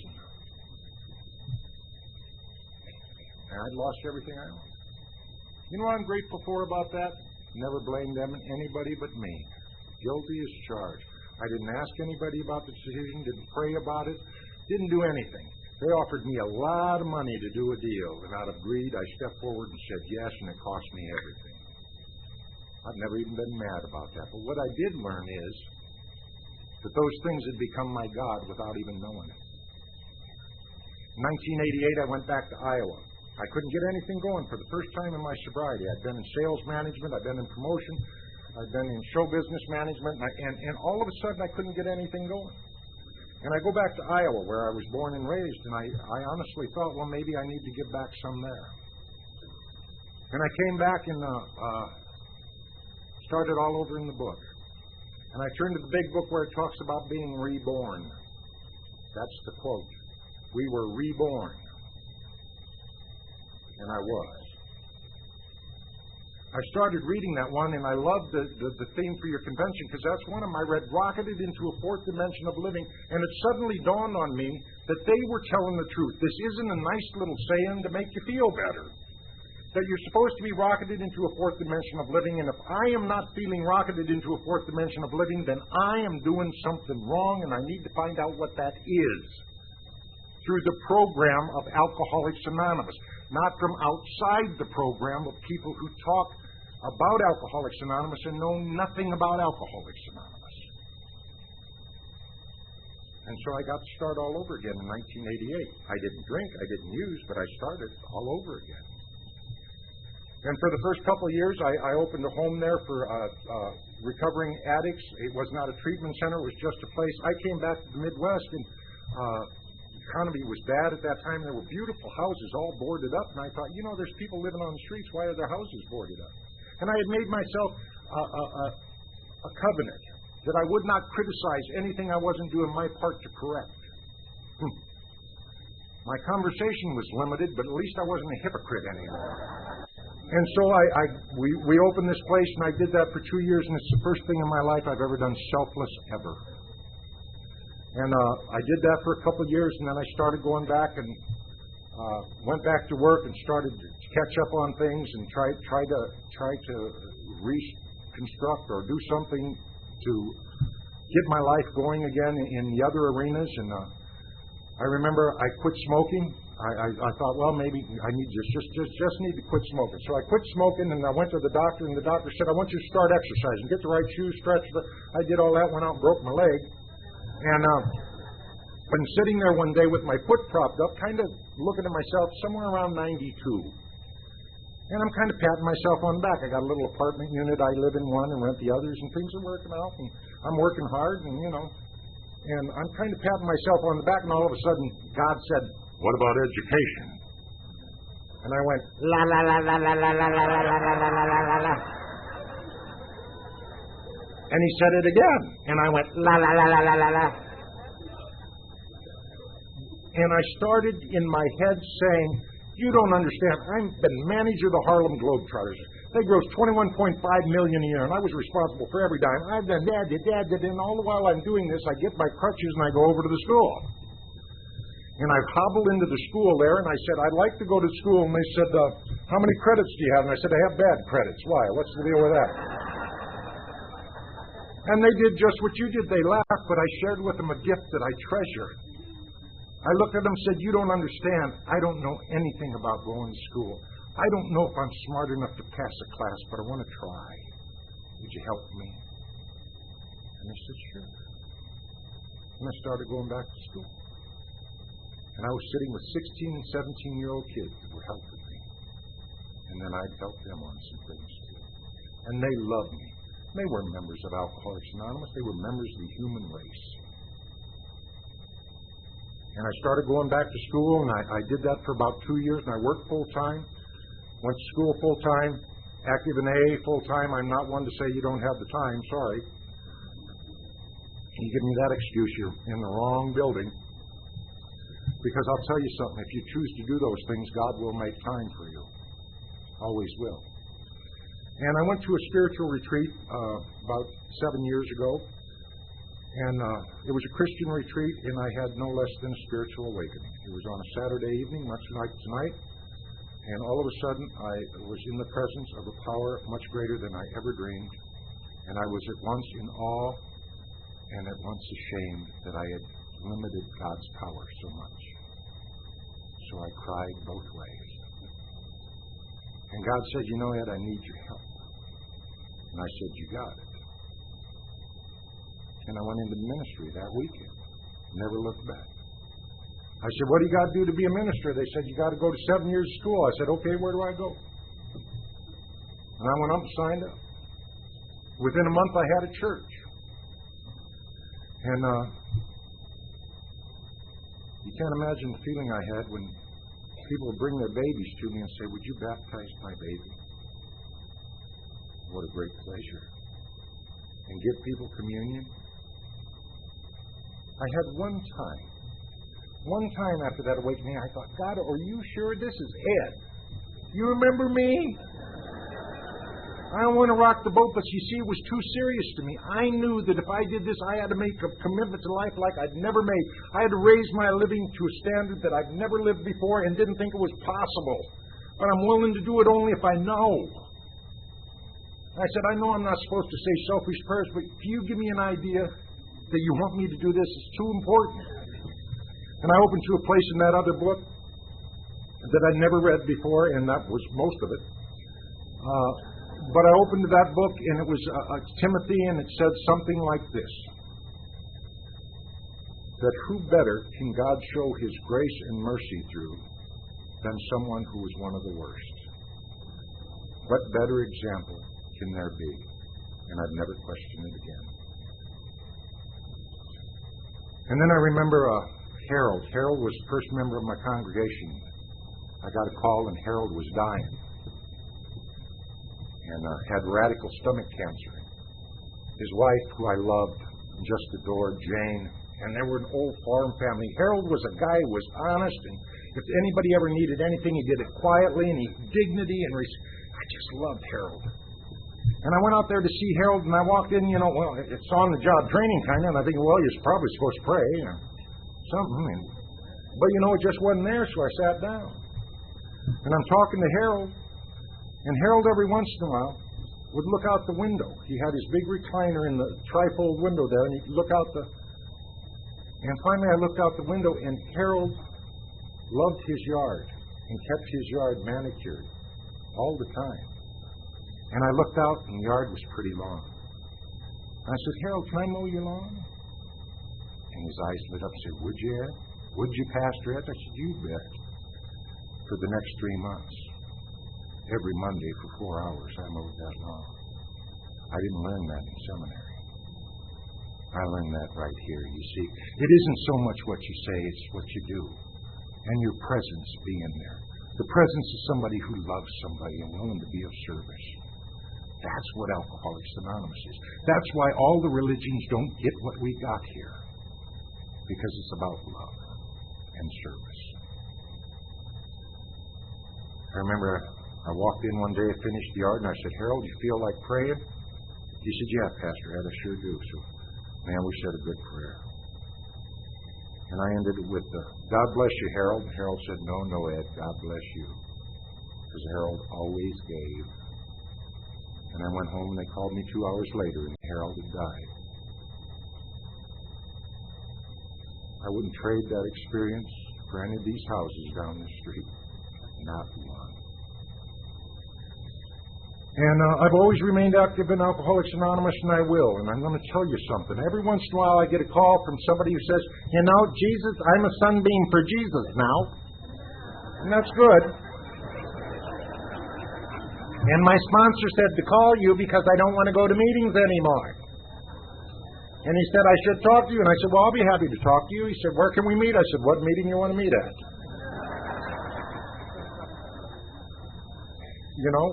And I'd lost everything I owned. You know what I'm grateful for about that? Never blamed them and anybody but me. Guilty as charged. I didn't ask anybody about the decision, didn't pray about it, didn't do anything. They offered me a lot of money to do a deal, and out of greed, I stepped forward and said yes, and it cost me everything. I've never even been mad about that. But what I did learn is that those things had become my God without even knowing it. In 1988, I went back to Iowa. I couldn't get anything going for the first time in my sobriety. I'd been in sales management, I'd been in promotion, I'd been in show business management, and all of a sudden I couldn't get anything going. And I go back to Iowa, where I was born and raised, and I honestly thought, well, maybe I need to give back some there. And I came back and started all over in the book. And I turned to the big book where it talks about being reborn. That's the quote. We were reborn. And I was. I started reading that one, and I loved the theme for your convention, because that's one of them. I read Rocketed into a Fourth Dimension of Living, and it suddenly dawned on me that they were telling the truth. This isn't a nice little saying to make you feel better. That you're supposed to be rocketed into a fourth dimension of living, and if I am not feeling rocketed into a fourth dimension of living, then I am doing something wrong, and I need to find out what that is. Through the program of Alcoholics Anonymous, not from outside the program of people who talk about Alcoholics Anonymous and know nothing about Alcoholics Anonymous. And so I got to start all over again in 1988. I didn't drink, I didn't use, but I started all over again. And for the first couple of years, I opened a home there for recovering addicts. It was not a treatment center, it was just a place. I came back to the Midwest, and the economy was bad at that time. There were beautiful houses all boarded up, and I thought, there's people living on the streets. Why are their houses boarded up? And I had made myself a covenant that I would not criticize anything I wasn't doing my part to correct. My conversation was limited, but at least I wasn't a hypocrite anymore. And so we opened this place, and I did that for 2 years, and it's the first thing in my life I've ever done selfless ever. And I did that for a couple of years, and then I started going back and went back to work and started to catch up on things and try to reconstruct or do something to get my life going again in the other arenas. And I remember I quit smoking. I thought, well, maybe I need just need to quit smoking. So I quit smoking, and I went to the doctor, and the doctor said, I want you to start exercising, get the right shoes, stretch. I did all that, went out and broke my leg. And when sitting there one day with my foot propped up, kind of looking at myself, somewhere around 92. And I'm kind of patting myself on the back. I got a little apartment unit. I live in one and rent the others, and things are working out. And I'm working hard, and and I'm kind of patting myself on the back, and all of a sudden, God said, what about education? And I went, la, la, la, la, la, la, la, la, la, la, la, la, la, la. And he said it again, and I went, la, la, la, la, la, la, la. And I started in my head saying, you don't understand. I've been manager of the Harlem Globetrotters. They gross $21.5 million a year, and I was responsible for every dime. I've done dad, and all the while I'm doing this, I get my crutches and I go over to the school. And I hobbled into the school there, and I said, I'd like to go to school. And they said, How many credits do you have? And I said, I have bad credits. Why? What's the deal with that? And they did just what you did. They laughed, but I shared with them a gift that I treasure. I looked at them and said, you don't understand. I don't know anything about going to school. I don't know if I'm smart enough to pass a class, but I want to try. Would you help me? And they said, sure. And I started going back to school. And I was sitting with 16 and 17-year-old kids that were helping me. And then I'd help them on some things too. And they loved me. They weren't members of Alcoholics Anonymous. They were members of the human race. And I started going back to school, and I did that for about 2 years, and I worked full-time, went to school full-time, active in AA full-time. I'm not one to say you don't have the time, sorry. You give me that excuse, you're in the wrong building. Because I'll tell you something, if you choose to do those things, God will make time for you. Always will. And I went to a spiritual retreat about 7 years ago. And it was a Christian retreat, and I had no less than a spiritual awakening. It was on a Saturday evening, much like tonight. And all of a sudden, I was in the presence of a power much greater than I ever dreamed. And I was at once in awe and at once ashamed that I had limited God's power so much. So I cried both ways. And God said, you know, Ed, I need your help. And I said, you got it. And I went into ministry that weekend. Never looked back. I said, what do you got to do to be a minister? They said, you got to go to 7 years of school. I said, okay, where do I go? And I went up and signed up. Within a month, I had a church. And you can't imagine the feeling I had when people would bring their babies to me and say, would you baptize my baby? What a great pleasure. And give people communion. I had one time after that awakening, I thought, God, are you sure this is Ed? You remember me? I don't want to rock the boat, but you see, it was too serious to me. I knew that if I did this, I had to make a commitment to life like I'd never made. I had to raise my living to a standard that I'd never lived before and didn't think it was possible. But I'm willing to do it only if I know. I said, I know I'm not supposed to say selfish prayers, but can you give me an idea that you want me to do this? It's too important. And I opened to a place in that other book that I'd never read before, and that was most of it. But I opened to that book, and it was Timothy, and it said something like this. That who better can God show His grace and mercy through than someone who is one of the worst? What better example can there be? And I've never questioned it again. And then I remember Harold. Harold was the first member of my congregation. I got a call, and Harold was dying. And had radical stomach cancer. His wife, who I loved and just adored, Jane, and they were an old farm family. Harold was a guy who was honest, and if anybody ever needed anything, he did it quietly, and he dignity and I just loved Harold. And I went out there to see Harold, and I walked in, well, it's on-the-job training kind of, and I think, well, you're probably supposed to pray, something. But, it just wasn't there, so I sat down. And I'm talking to Harold. And Harold, every once in a while, would look out the window. He had his big recliner in the trifold window there, and he'd look out And finally I looked out the window, and Harold loved his yard and kept his yard manicured all the time. And I looked out, and the yard was pretty long. I said, Harold, can I mow your lawn? And his eyes lit up and said, would you, Ed? Would you, Pastor Ed? I said, you bet. For the next 3 months. Every Monday for 4 hours, I mowed that lawn. I didn't learn that in seminary. I learned that right here. You see, it isn't so much what you say, it's what you do. And your presence being there. The presence of somebody who loves somebody and willing to be of service. That's what Alcoholics Anonymous is. That's why all the religions don't get what we got here. Because it's about love and service. I remember I walked in one day, I finished the yard, and I said, Harold, you feel like praying? He said, yeah, Pastor Ed, I sure do. So, man, we said a good prayer. And I ended it with, God bless you, Harold. And Harold said, no, Ed, God bless you. because Harold always gave. And I went home and they called me 2 hours later and Harold had died. I wouldn't trade that experience for any of these houses down the street. Not one. And I've always remained active in Alcoholics Anonymous, and I will. And I'm going to tell you something. Every once in a while I get a call from somebody who says, you know, Jesus, I'm a sunbeam for Jesus now. And that's good. And my sponsor said to call you because I don't want to go to meetings anymore. And he said, I should talk to you. And I said, well, I'll be happy to talk to you. He said, where can we meet? I said, what meeting you want to meet at? You know,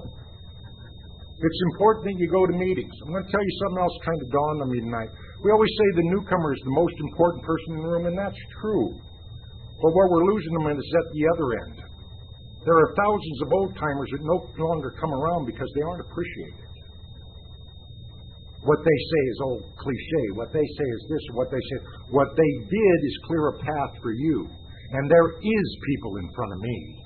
it's important that you go to meetings. I'm going to tell you something else kind of dawned on me tonight. We always say the newcomer is the most important person in the room, and that's true. But where we're losing them is at the other end. There are thousands of old-timers that no longer come around because they aren't appreciated. What they say is old cliche. What they say is this, what they say. What they did is clear a path for you. And there is people in front of me.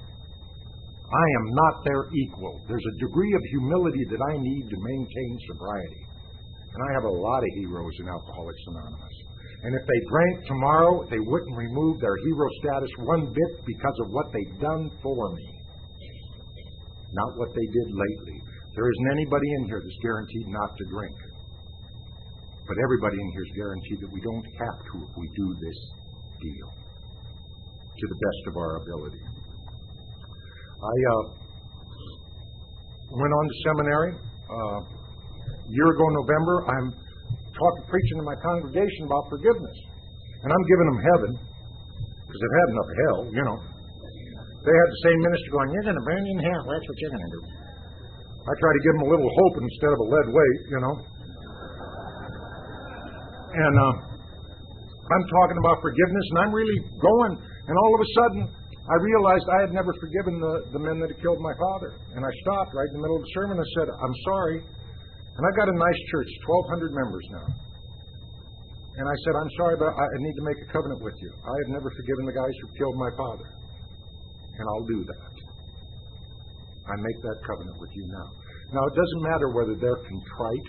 I am not their equal. There's a degree of humility that I need to maintain sobriety. And I have a lot of heroes in Alcoholics Anonymous. And if they drank tomorrow, they wouldn't remove their hero status one bit because of what they've done for me. Not what they did lately. There isn't anybody in here that's guaranteed not to drink. But everybody in here is guaranteed that we don't have to if we do this deal to the best of our ability. I went on to seminary. A year ago in November, I'm preaching to my congregation about forgiveness. And I'm giving them heaven, because they've had enough hell, you know. They had the same minister going, you're going to burn in hell, that's what you're going to do. I try to give them a little hope instead of a lead weight, you know. And I'm talking about forgiveness, and I'm really going. And all of a sudden, I realized I had never forgiven the men that had killed my father. And I stopped right in the middle of the sermon. I said, I'm sorry. And I've got a nice church, 1,200 members now. And I said, I'm sorry, but I need to make a covenant with you. I have never forgiven the guys who killed my father. And I'll do that. I make that covenant with you now. Now, it doesn't matter whether they're contrite.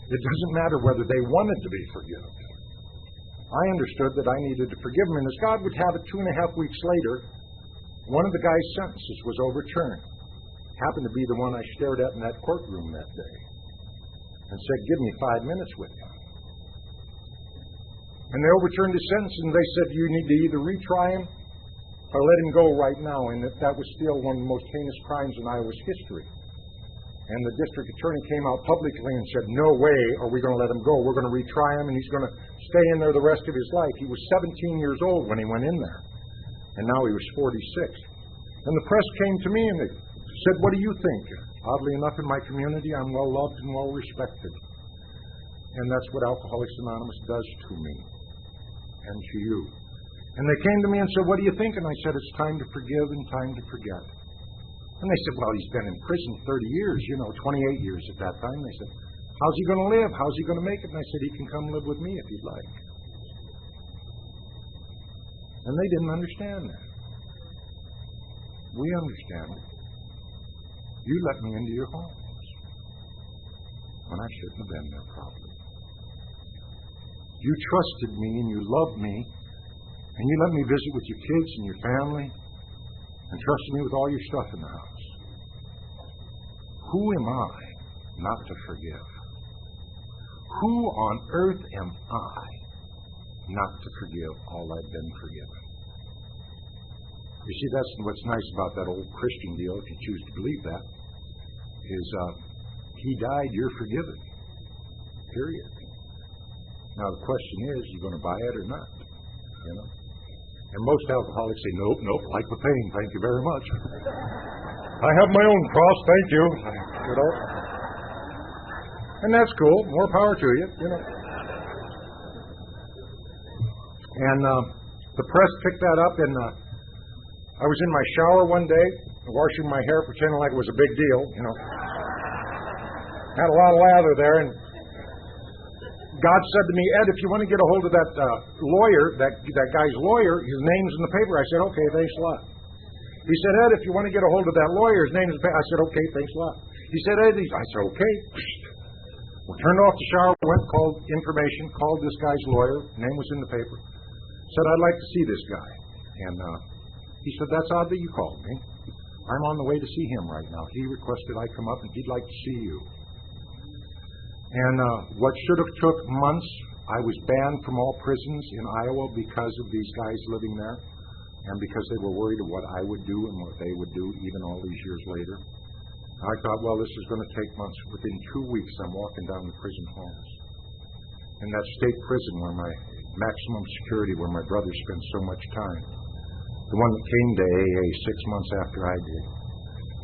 It doesn't matter whether they wanted to be forgiven. I understood that I needed to forgive them. And as God would have it, 2.5 weeks later, one of the guy's sentences was overturned. Happened to be the one I stared at in that courtroom that day. And said, give me 5 minutes with you. And they overturned his sentence, and they said, you need to either retry him or let him go right now. And that was still one of the most heinous crimes in Iowa's history. And the district attorney came out publicly and said, no way are we going to let him go. We're going to retry him, and he's going to stay in there the rest of his life. He was 17 years old when he went in there. And now he was 46. And the press came to me and they said, what do you think? Oddly enough, in my community, I'm well loved and well respected. And that's what Alcoholics Anonymous does to me and to you. And they came to me and said, what do you think? And I said, it's time to forgive and time to forget. And they said, well, he's been in prison 30 years, 28 years at that time. They said, how's he going to live? How's he going to make it? And I said, he can come live with me if he'd like. And they didn't understand that. We understand it. You let me into your homes when I shouldn't have been there, probably. You trusted me and you loved me, and you let me visit with your kids and your family, and trusted me with all your stuff in the house. Who am I not to forgive? Who on earth am I not to forgive all I've been forgiven? You see, that's what's nice about that old Christian deal, if you choose to believe that, is he died, you're forgiven. Period. Now the question is, you going to buy it or not? And most alcoholics say, nope, like the pain, thank you very much. I have my own cross, thank you. And that's cool, more power to you, And the press picked that up, and I was in my shower one day, washing my hair, pretending like it was a big deal, Had a lot of lather there, and God said to me, Ed, if you want to get a hold of that lawyer, that guy's lawyer, his name's in the paper. I said, okay, thanks a lot. He said, Ed, if you want to get a hold of that lawyer, his name is I said, okay, thanks a lot. He said, Ed, I said, okay. We turned off the shower, went, called information, called this guy's lawyer, name was in the paper, said, I'd like to see this guy. And he said, that's odd that you called me. I'm on the way to see him right now. He requested I come up and he'd like to see you. And what should have took months, I was banned from all prisons in Iowa because of these guys living there and because they were worried of what I would do and what they would do even all these years later. I thought, well, this is going to take months. Within 2 weeks, I'm walking down the prison halls. In that state prison where my maximum security, where my brother spent so much time. The one that came to AA 6 months after I did.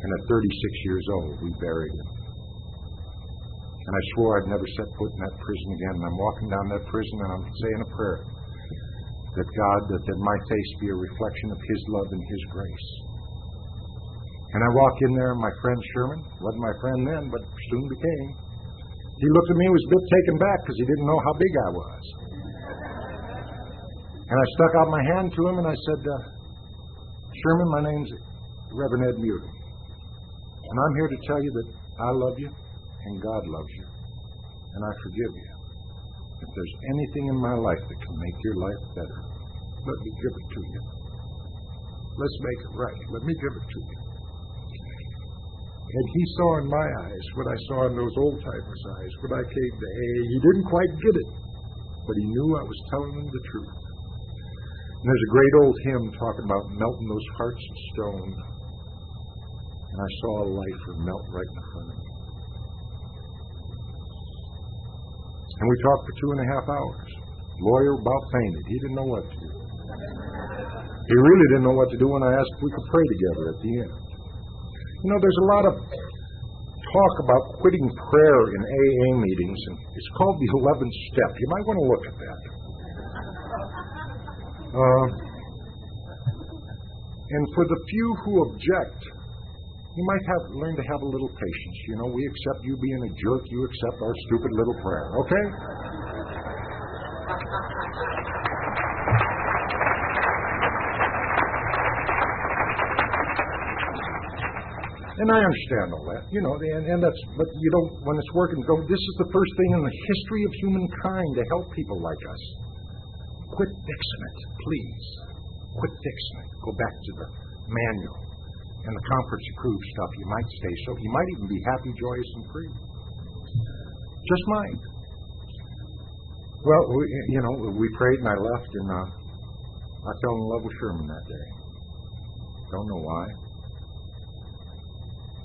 And at 36 years old, we buried him. And I swore I'd never set foot in that prison again. And I'm walking down that prison and I'm saying a prayer. That God, that my face be a reflection of His love and His grace. And I walk in there, my friend Sherman, wasn't my friend then, but soon became. He looked at me, was a bit taken back because he didn't know how big I was. And I stuck out my hand to him and I said, Sherman, my name's Reverend Ed Mutin. And I'm here to tell you that I love you and God loves you. And I forgive you. If there's anything in my life that can make your life better, let me give it to you. Let's make it right. Let me give it to you. And he saw in my eyes what I saw in those old-timers' eyes when I came to AA. He didn't quite get it, but he knew I was telling him the truth. And there's a great old hymn talking about melting those hearts of stone. And I saw a lifer melt right in front of me. And we talked for 2.5 hours. Lawyer about fainted. He didn't know what to do. He really didn't know what to do when I asked if we could pray together at the end. You know, there's a lot of talk about quitting prayer in AA meetings, and it's called the 11th step. You might want to look at that. And for the few who object, you might learn to have a little patience. You know, we accept you being a jerk. You accept our stupid little prayer, okay? And I understand all that, you know, and that's, but you don't, when it's working, go, this is the first thing in the history of humankind to help people like us. Quit fixing it, please. Quit fixing it. Go back to the manual and the conference approved stuff. You might stay so. You might even be happy, joyous, and free. Just might. Well, we prayed and I left, and I fell in love with Sherman that day. Don't know why.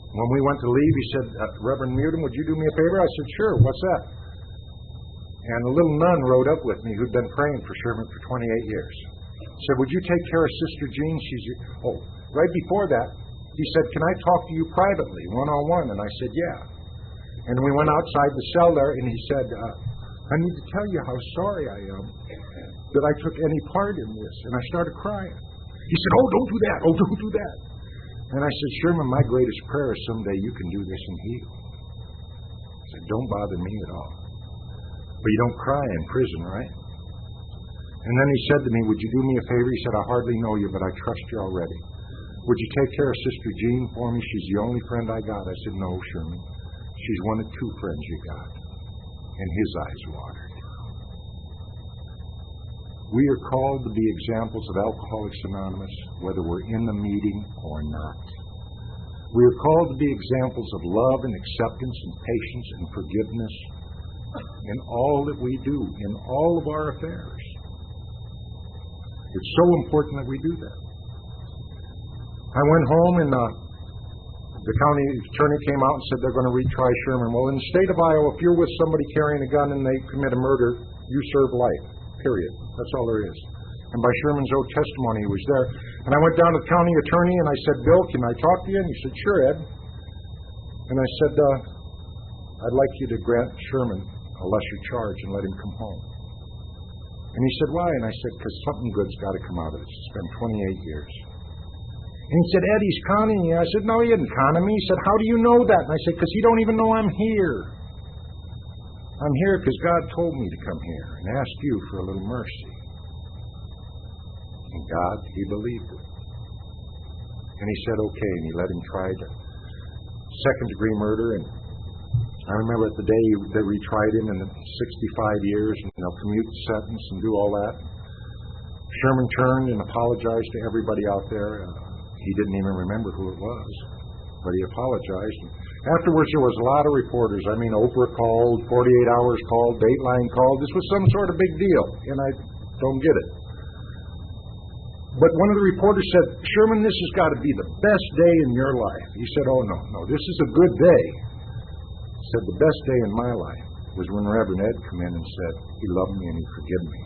When we went to leave, he said, Reverend Mutin, would you do me a favor? I said, sure. What's that? And a little nun rode up with me who'd been praying for Sherman for 28 years. Said, would you take care of Sister Jean? Right before that, he said, can I talk to you privately, one-on-one? And I said, yeah. And we went outside the cell there, and he said, I need to tell you how sorry I am that I took any part in this. And I started crying. He said, oh, don't do that. Oh, don't do that. And I said, Sherman, my greatest prayer is someday you can do this and heal. I said, don't bother me at all. But you don't cry in prison, right? And then he said to me, would you do me a favor? He said, I hardly know you, but I trust you already. Would you take care of Sister Jean for me? She's the only friend I got. I said, no, Sherman. She's one of 2 friends you got. And his eyes watered. We are called to be examples of Alcoholics Anonymous, whether we're in the meeting or not. We are called to be examples of love and acceptance and patience and forgiveness in all that we do, in all of our affairs. It's so important that we do that. I went home and the county attorney came out and said they're going to retry Sherman. Well, in the state of Iowa, if you're with somebody carrying a gun and they commit a murder, you serve life. Period. That's all there is. And by Sherman's own testimony, he was there. And I went down to the county attorney and I said, Bill, can I talk to you? And he said, sure, Ed. And I said, I'd like you to grant Sherman a lesser charge and let him come home. And he said, why? And I said, because something good's got to come out of this. It's been 28 years. And he said, Ed, he's conning you. I said, no, he isn't conning me. He said, how do you know that? And I said, because he don't even know I'm here. I'm here because God told me to come here and ask you for a little mercy. And God, He believed it. And he said, okay, and he let him try the second-degree murder. And I remember the day they retried him in 65 years, and they'll commute the sentence and do all that. Sherman turned and apologized to everybody out there. He didn't even remember who it was, but he apologized. And afterwards, there was a lot of reporters. I mean, Oprah called, 48 Hours called, Dateline called. This was some sort of big deal, and I don't get it. But one of the reporters said, Sherman, this has got to be the best day in your life. He said, oh, no, this is a good day. He said, the best day in my life was when Reverend Ed came in and said, he loved me and he forgave me.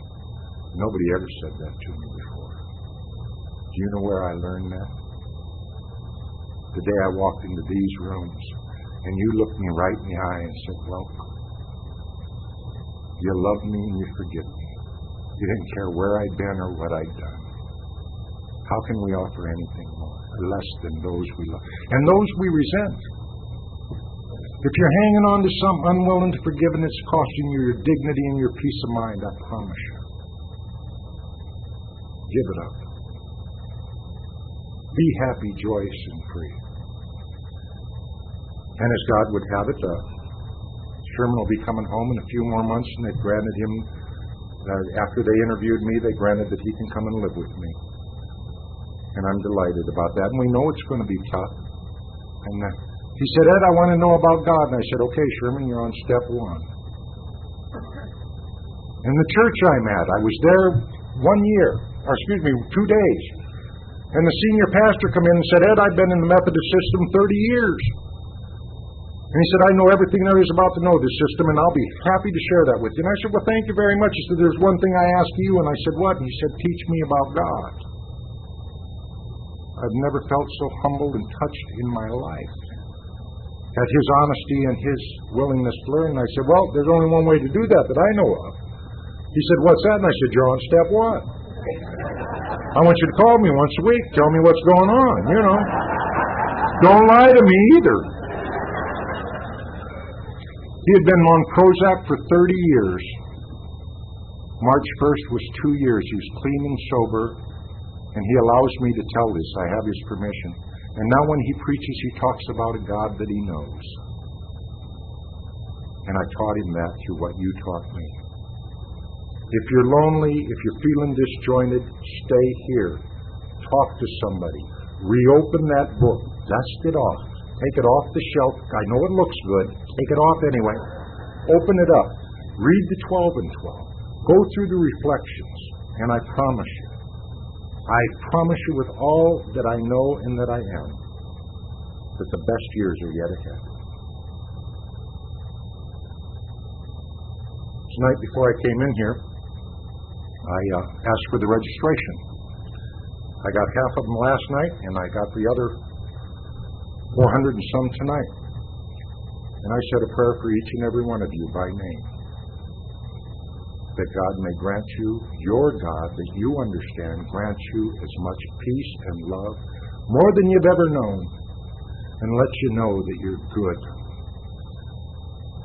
Nobody ever said that to me before. Do you know where I learned that? The day I walked into these rooms, and you looked me right in the eye and said, welcome. You loved me and you forgive me. You didn't care where I'd been or what I'd done. How can we offer anything more, less than those we love? And those we resent. If you're hanging on to some unwilling to forgive and it's costing you your dignity and your peace of mind, I promise you, give it up. Be happy, joyous, and free. And as God would have it, Sherman will be coming home in a few more months, and they've granted him, after they interviewed me, they granted that he can come and live with me. And I'm delighted about that. And we know it's going to be tough. And he said, Ed, I want to know about God. And I said, okay, Sherman, you're on step 1. In the church I'm at, I was there 2 days. And the senior pastor came in and said, Ed, I've been in the Methodist system 30 years. And he said, I know everything there is about to know this system, and I'll be happy to share that with you. And I said, well, thank you very much. He said, there's one thing I ask you. And I said, what? And he said, teach me about God. I've never felt so humbled and touched in my life at his honesty and his willingness to learn. And I said, well, there's only one way to do that I know of. He said, what's that? And I said, you're on step 1. I want you to call me once a week. Tell me what's going on, Don't lie to me either. He had been on Prozac for 30 years. March 1st was 2 years. He was clean and sober. And he allows me to tell this. I have his permission. And now when he preaches, he talks about a God that he knows. And I taught him that through what you taught me. If you're lonely, if you're feeling disjointed, stay here. Talk to somebody. Reopen that book. Dust it off. Take it off the shelf. I know it looks good. Take it off anyway. Open it up. Read the 12 and 12. Go through the reflections. And I promise you with all that I know and that I am, that the best years are yet ahead. Tonight, before I came in here, I asked for the registration. I got half of them last night, and I got the other 400 and some tonight. And I said a prayer for each and every one of you by name, that God may grant you, your God, that you understand, grant you as much peace and love, more than you've ever known, and let you know that you're good.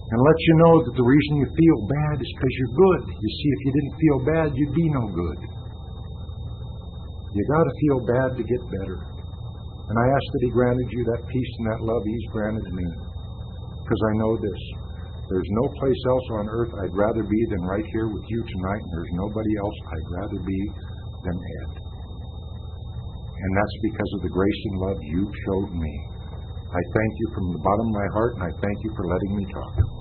And let you know that the reason you feel bad is because you're good. You see, if you didn't feel bad, you'd be no good. You got to feel bad to get better. And I ask that he granted you that peace and that love he's granted me, because I know this. There's no place else on earth I'd rather be than right here with you tonight, and there's nobody else I'd rather be than Ed. And that's because of the grace and love you showed me. I thank you from the bottom of my heart, and I thank you for letting me talk.